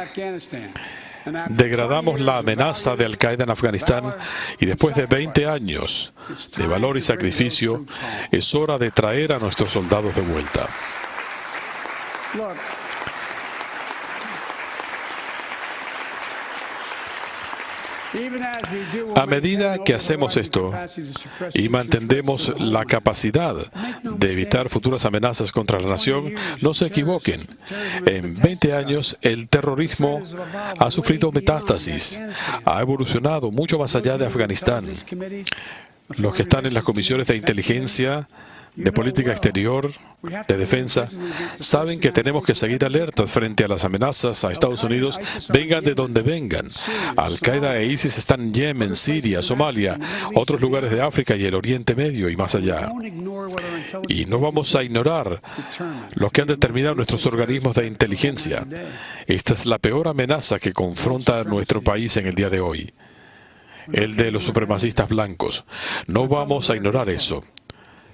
Degradamos la amenaza de Al-Qaeda en Afganistán y después de 20 años de valor y sacrificio, es hora de traer a nuestros soldados de vuelta. A medida que hacemos esto y mantendemos la capacidad de evitar futuras amenazas contra la nación, no se equivoquen. En 20 años, el terrorismo ha sufrido metástasis, ha evolucionado mucho más allá de Afganistán. Los que están en las comisiones de inteligencia, de política exterior, de defensa, saben que tenemos que seguir alertas frente a las amenazas a Estados Unidos, vengan de donde vengan. Al-Qaeda e ISIS están en Yemen, Siria, Somalia, otros lugares de África y el Oriente Medio y más allá. Y no vamos a ignorar lo que han determinado nuestros organismos de inteligencia. Esta es la peor amenaza que confronta a nuestro país en el día de hoy. el de los supremacistas blancos. No vamos a ignorar eso.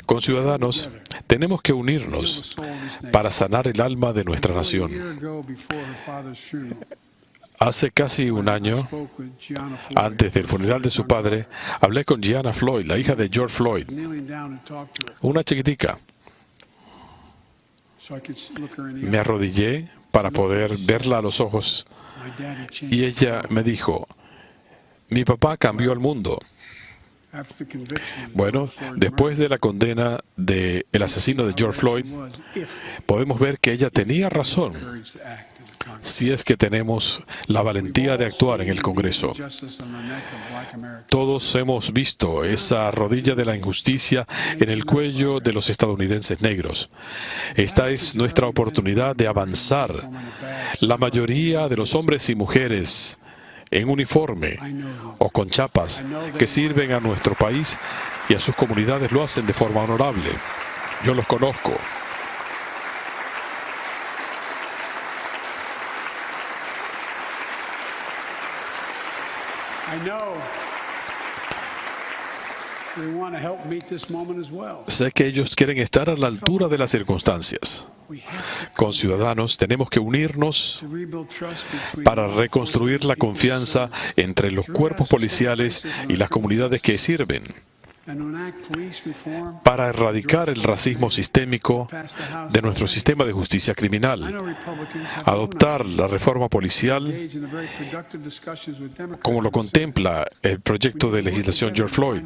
Conciudadanos, tenemos que unirnos para sanar el alma de nuestra nación. Hace casi un año, antes del funeral de su padre, hablé con Gianna Floyd, la hija de George Floyd, una chiquitica. Me arrodillé para poder verla a los ojos y ella me dijo, mi papá cambió al mundo. Bueno, después de la condena del asesino de George Floyd, podemos ver que ella tenía razón, si es que tenemos la valentía de actuar en el Congreso. Todos hemos visto esa rodilla de la injusticia en el cuello de los estadounidenses negros. Esta es nuestra oportunidad de avanzar. La mayoría de los hombres y mujeres en uniforme o con chapas que sirven a nuestro país y a sus comunidades lo hacen de forma honorable. Yo los conozco. Sé que ellos quieren estar a la altura de las circunstancias. Conciudadanos, tenemos que unirnos para reconstruir la confianza entre los cuerpos policiales y las comunidades que sirven, para erradicar el racismo sistémico de nuestro sistema de justicia criminal, adoptar la reforma policial como lo contempla el proyecto de legislación George Floyd.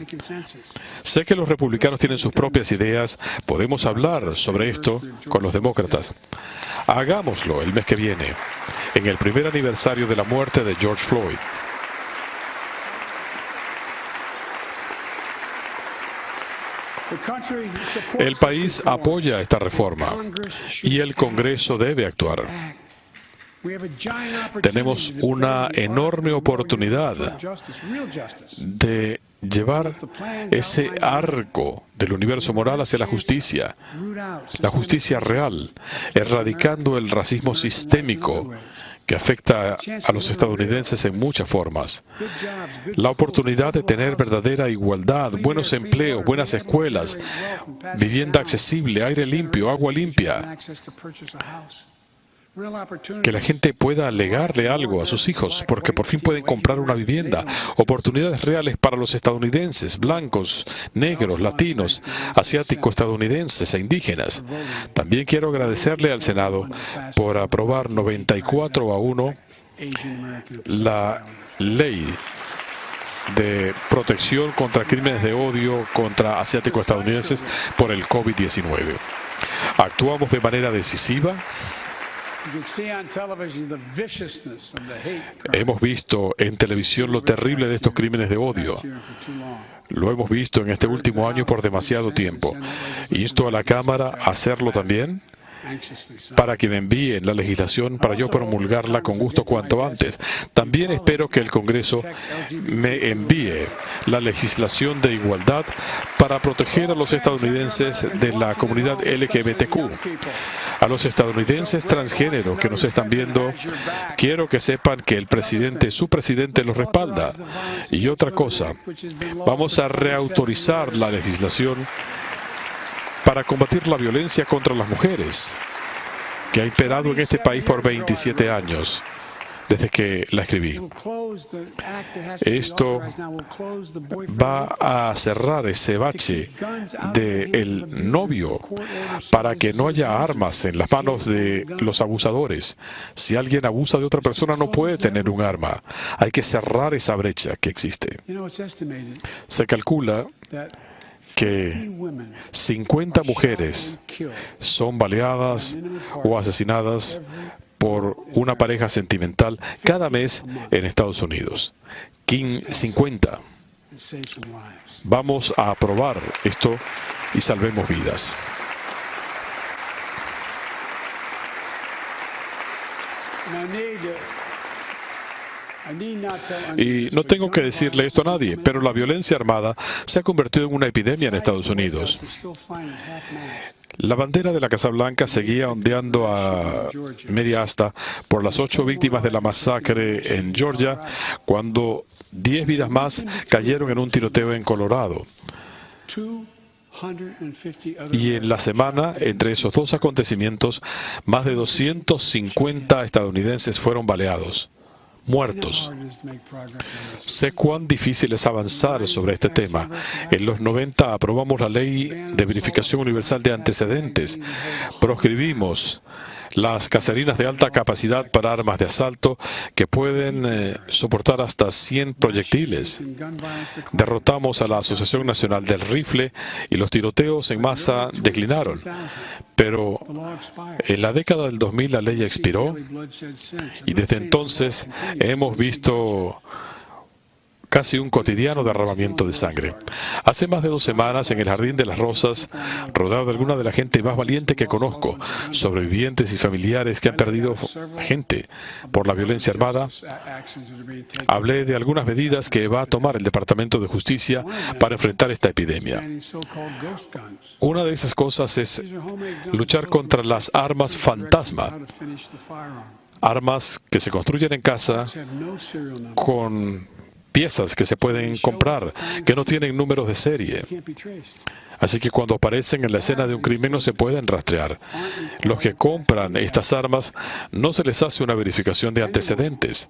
Sé que los republicanos tienen sus propias ideas, podemos hablar sobre esto con los demócratas. Hagámoslo el mes que viene, en el primer aniversario de la muerte de George Floyd. El país apoya esta reforma y el Congreso debe actuar. Tenemos una enorme oportunidad de llevar ese arco del universo moral hacia la justicia real, erradicando el racismo sistémico que afecta a los estadounidenses en muchas formas. La oportunidad de tener verdadera igualdad, buenos empleos, buenas escuelas, vivienda accesible, aire limpio, agua limpia. Que la gente pueda legarle algo a sus hijos porque por fin pueden comprar una vivienda. Oportunidades reales para los estadounidenses, blancos, negros, latinos, asiáticos, estadounidenses e indígenas. También quiero agradecerle al Senado por aprobar 94-1 la ley de protección contra crímenes de odio contra asiáticos estadounidenses por el COVID-19. Actuamos de manera decisiva. Hemos visto en televisión lo terrible de estos crímenes de odio. Lo hemos visto en este último año por demasiado tiempo. Insto a la Cámara a hacerlo también, para que me envíen la legislación para yo promulgarla con gusto cuanto antes. También espero que el Congreso me envíe la legislación de igualdad para proteger a los estadounidenses de la comunidad LGBTQ. A los estadounidenses transgénero que nos están viendo, quiero que sepan que el presidente, su presidente, los respalda. Y otra cosa, vamos a reautorizar la legislación para combatir la violencia contra las mujeres, que ha imperado en este país por 27 años, desde que la escribí. Esto va a cerrar ese bache del novio para que no haya armas en las manos de los abusadores. Si alguien abusa de otra persona, no puede tener un arma. Hay que cerrar esa brecha que existe. Se calcula que 50 mujeres son baleadas o asesinadas por una pareja sentimental cada mes en Estados Unidos. 50. Vamos a aprobar esto y salvemos vidas. Y no tengo que decirle esto a nadie, pero la violencia armada se ha convertido en una epidemia en Estados Unidos. La bandera de la Casa Blanca seguía ondeando a media asta por las 8 víctimas de la masacre en Georgia, cuando 10 vidas más cayeron en un tiroteo en Colorado. Y en la semana, entre esos dos acontecimientos, más de 250 estadounidenses fueron baleados, muertos. Sé cuán difícil es avanzar sobre este tema. En los 90 aprobamos la Ley de Verificación Universal de Antecedentes. Proscribimos las caserinas de alta capacidad para armas de asalto que pueden soportar hasta 100 proyectiles. Derrotamos a la Asociación Nacional del Rifle y los tiroteos en masa declinaron. Pero en la década del 2000 la ley expiró y desde entonces hemos visto casi un cotidiano derramamiento de sangre. Hace más de 2 semanas, en el Jardín de las Rosas, rodeado de alguna de la gente más valiente que conozco, sobrevivientes y familiares que han perdido gente por la violencia armada, hablé de algunas medidas que va a tomar el Departamento de Justicia para enfrentar esta epidemia. Una de esas cosas es luchar contra las armas fantasma, armas que se construyen en casa con piezas que se pueden comprar, que no tienen números de serie. Así que cuando aparecen en la escena de un crimen no se pueden rastrear. Los que compran estas armas no se les hace una verificación de antecedentes.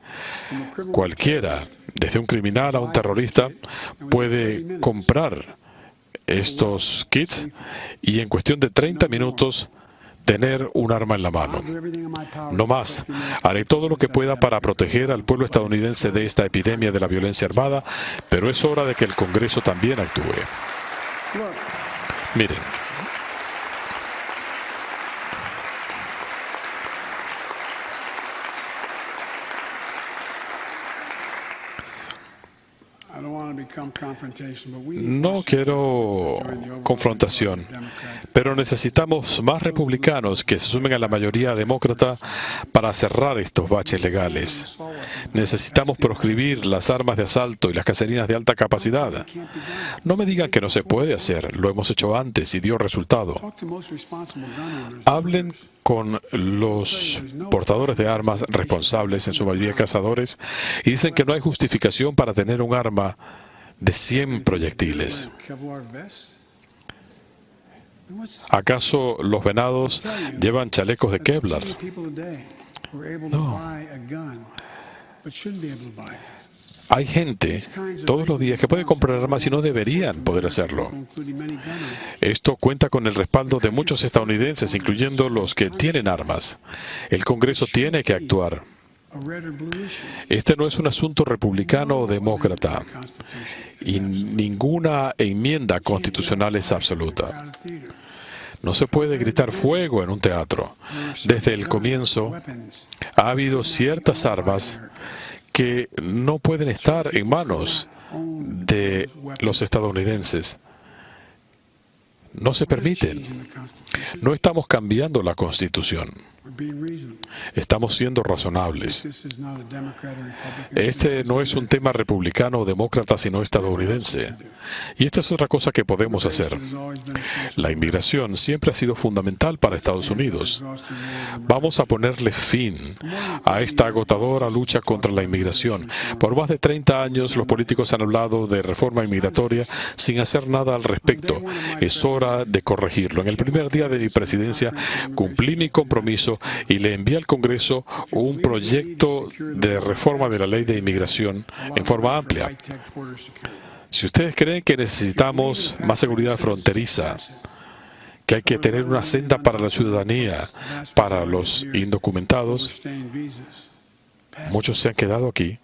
Cualquiera, desde un criminal a un terrorista, puede comprar estos kits y en cuestión de 30 minutos tener un arma en la mano. No más. Haré todo lo que pueda para proteger al pueblo estadounidense de esta epidemia de la violencia armada, pero es hora de que el Congreso también actúe. Miren. No quiero confrontación, pero necesitamos más republicanos que se sumen a la mayoría demócrata para cerrar estos baches legales. Necesitamos proscribir las armas de asalto y las caserinas de alta capacidad. No me digan que no se puede hacer, lo hemos hecho antes y dio resultado. Hablen con los portadores de armas responsables, en su mayoría cazadores, y dicen que no hay justificación para tener un arma de 100 proyectiles. ¿Acaso los venados llevan chalecos de Kevlar? No. Hay gente todos los días que puede comprar armas y no deberían poder hacerlo. Esto cuenta con el respaldo de muchos estadounidenses, incluyendo los que tienen armas. El Congreso tiene que actuar. Este no es un asunto republicano o demócrata, y ninguna enmienda constitucional es absoluta. No se puede gritar fuego en un teatro. Desde el comienzo ha habido ciertas armas que no pueden estar en manos de los estadounidenses. No se permiten. No estamos cambiando la Constitución. Estamos siendo razonables. Este no es un tema republicano o demócrata, sino estadounidense. Y esta es otra cosa que podemos hacer. La inmigración siempre ha sido fundamental para Estados Unidos. Vamos a ponerle fin a esta agotadora lucha contra la inmigración. Por más de 30 años, los políticos han hablado de reforma inmigratoria sin hacer nada al respecto. Es hora de corregirlo. En el primer día de mi presidencia, cumplí mi compromiso y le envié al Congreso un proyecto de reforma de la ley de inmigración en forma amplia. Si ustedes creen que necesitamos más seguridad fronteriza, que hay que tener una senda para la ciudadanía, para los indocumentados, muchos se han quedado aquí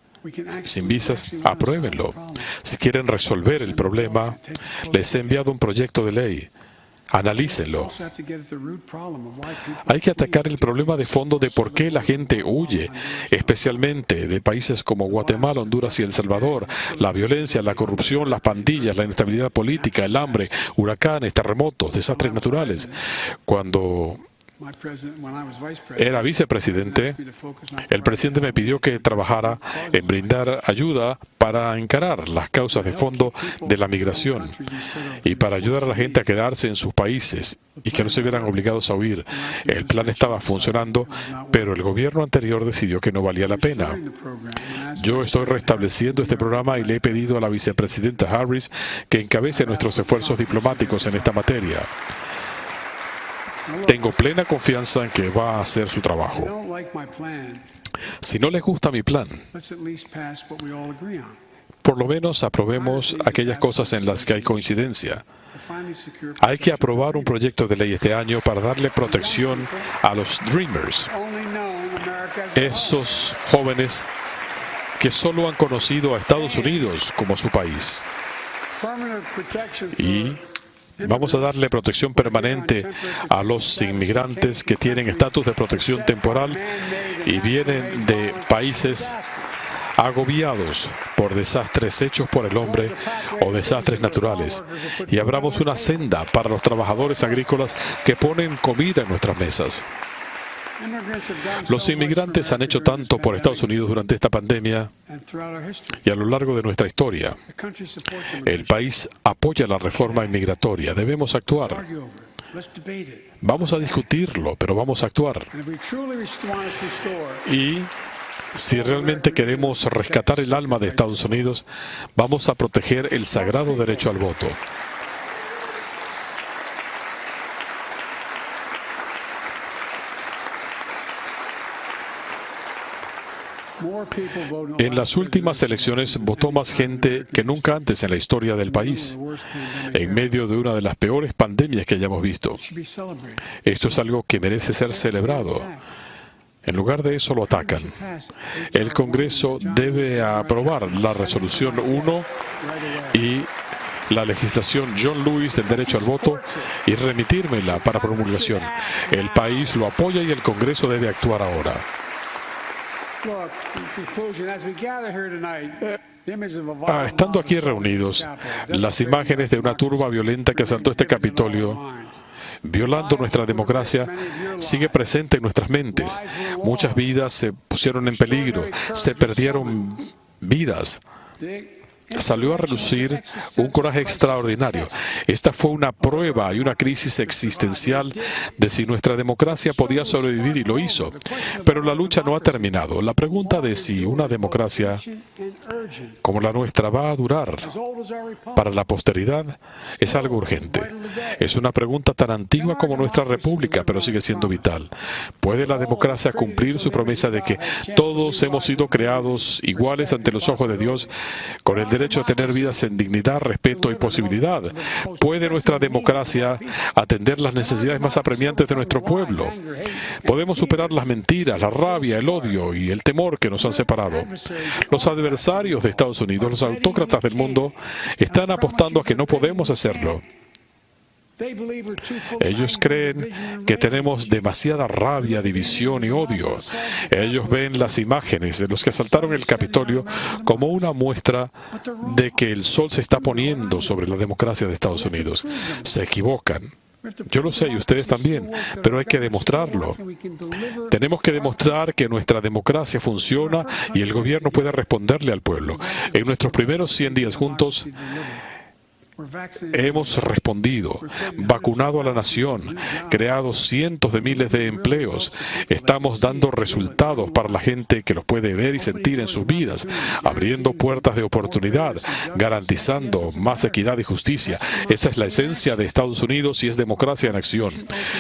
sin visas, apruébenlo. Si quieren resolver el problema, les he enviado un proyecto de ley. Analícenlo. Hay que atacar el problema de fondo de por qué la gente huye, especialmente de países como Guatemala, Honduras y El Salvador. La violencia, la corrupción, las pandillas, la inestabilidad política, el hambre, huracanes, terremotos, desastres naturales. Cuando era vicepresidente, el presidente me pidió que trabajara en brindar ayuda para encarar las causas de fondo de la migración y para ayudar a la gente a quedarse en sus países y que no se vieran obligados a huir. El plan estaba funcionando, pero el gobierno anterior decidió que no valía la pena. Yo estoy restableciendo este programa y le he pedido a la vicepresidenta Harris que encabece nuestros esfuerzos diplomáticos en esta materia. Tengo plena confianza en que va a hacer su trabajo. Si no les gusta mi plan, por lo menos aprobemos aquellas cosas en las que hay coincidencia. Hay que aprobar un proyecto de ley este año para darle protección a los Dreamers, esos jóvenes que solo han conocido a Estados Unidos como su país. Y vamos a darle protección permanente a los inmigrantes que tienen estatus de protección temporal y vienen de países agobiados por desastres hechos por el hombre o desastres naturales. Y abramos una senda para los trabajadores agrícolas que ponen comida en nuestras mesas. Los inmigrantes han hecho tanto por Estados Unidos durante esta pandemia y a lo largo de nuestra historia. El país apoya la reforma inmigratoria. Debemos actuar. Vamos a discutirlo, pero vamos a actuar. Y si realmente queremos rescatar el alma de Estados Unidos, vamos a proteger el sagrado derecho al voto. En las últimas elecciones votó más gente que nunca antes en la historia del país, en medio de una de las peores pandemias que hayamos visto. Esto es algo que merece ser celebrado. En lugar de eso lo atacan. El Congreso debe aprobar la Resolución 1 y la legislación John Lewis del derecho al voto y remitírmela para promulgación. El país lo apoya y el Congreso debe actuar ahora. Estando aquí reunidos, las imágenes de una turba violenta que asaltó este Capitolio, violando nuestra democracia, sigue presente en nuestras mentes. Muchas vidas se pusieron en peligro, se perdieron vidas. Salió a relucir un coraje extraordinario. Esta fue una prueba y una crisis existencial de si nuestra democracia podía sobrevivir y lo hizo. Pero la lucha no ha terminado. La pregunta de si una democracia como la nuestra va a durar para la posteridad es algo urgente. Es una pregunta tan antigua como nuestra república, pero sigue siendo vital. ¿Puede la democracia cumplir su promesa de que todos hemos sido creados iguales ante los ojos de Dios con el derecho a tener vidas en dignidad, respeto y posibilidad? ¿Puede nuestra democracia atender las necesidades más apremiantes de nuestro pueblo? ¿Podemos superar las mentiras, la rabia, el odio y el temor que nos han separado? Los adversarios de Estados Unidos, los autócratas del mundo, están apostando a que no podemos hacerlo. Ellos creen que tenemos demasiada rabia, división y odio. Ellos ven las imágenes de los que asaltaron el Capitolio como una muestra de que el sol se está poniendo sobre la democracia de Estados Unidos. Se equivocan. Yo lo sé y ustedes también, pero hay que demostrarlo. Tenemos que demostrar que nuestra democracia funciona y el gobierno puede responderle al pueblo. En nuestros primeros 100 días juntos, hemos respondido, vacunado a la nación, creado cientos de miles de empleos. Estamos dando resultados para la gente que los puede ver y sentir en sus vidas, abriendo puertas de oportunidad, garantizando más equidad y justicia. Esa es la esencia de Estados Unidos y es democracia en acción.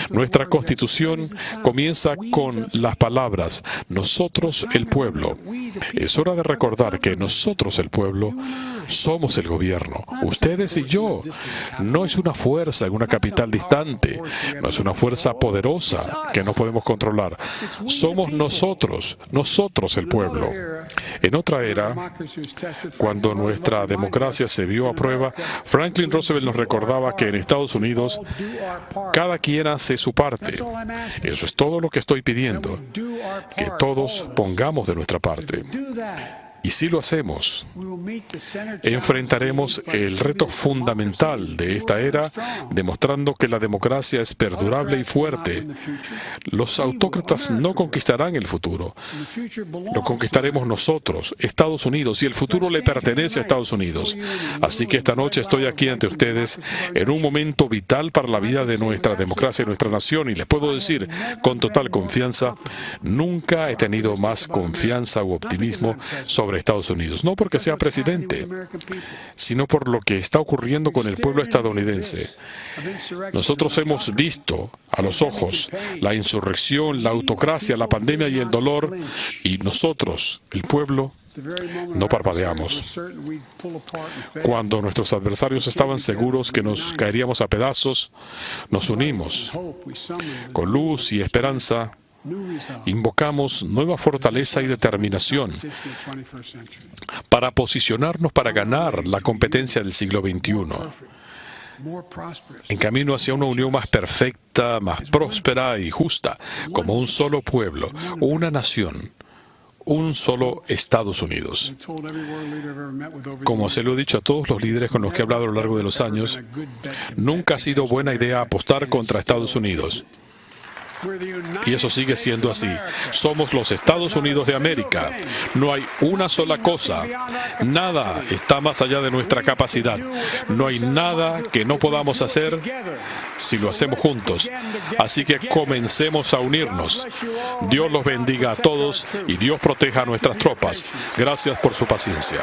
Nuestra Constitución comienza con las palabras, nosotros el pueblo. Es hora de recordar que nosotros el pueblo somos el gobierno, ustedes y yo. No es una fuerza en una capital distante, no es una fuerza poderosa que no podemos controlar. Somos nosotros el pueblo. En otra era, cuando nuestra democracia se vio a prueba, Franklin Roosevelt nos recordaba que en Estados Unidos cada quien hace su parte. Eso es todo lo que estoy pidiendo, que todos pongamos de nuestra parte. Y si lo hacemos, enfrentaremos el reto fundamental de esta era, demostrando que la democracia es perdurable y fuerte. Los autócratas no conquistarán el futuro. Lo conquistaremos nosotros, Estados Unidos, y el futuro le pertenece a Estados Unidos. Así que esta noche estoy aquí ante ustedes en un momento vital para la vida de nuestra democracia y nuestra nación, y les puedo decir con total confianza, nunca he tenido más confianza u optimismo sobre Estados Unidos, no porque sea presidente, sino por lo que está ocurriendo con el pueblo estadounidense. Nosotros hemos visto a los ojos la insurrección, la autocracia, la pandemia y el dolor, y nosotros, el pueblo, no parpadeamos. Cuando nuestros adversarios estaban seguros que nos caeríamos a pedazos, nos unimos. Con luz y esperanza, invocamos nueva fortaleza y determinación para posicionarnos para ganar la competencia del siglo XXI, en camino hacia una unión más perfecta, más próspera y justa, como un solo pueblo, una nación, un solo Estados Unidos. Como se lo he dicho a todos los líderes con los que he hablado a lo largo de los años, nunca ha sido buena idea apostar contra Estados Unidos. Y eso sigue siendo así. Somos los Estados Unidos de América. No hay una sola cosa. Nada está más allá de nuestra capacidad. No hay nada que no podamos hacer si lo hacemos juntos. Así que comencemos a unirnos. Dios los bendiga a todos y Dios proteja a nuestras tropas. Gracias por su paciencia.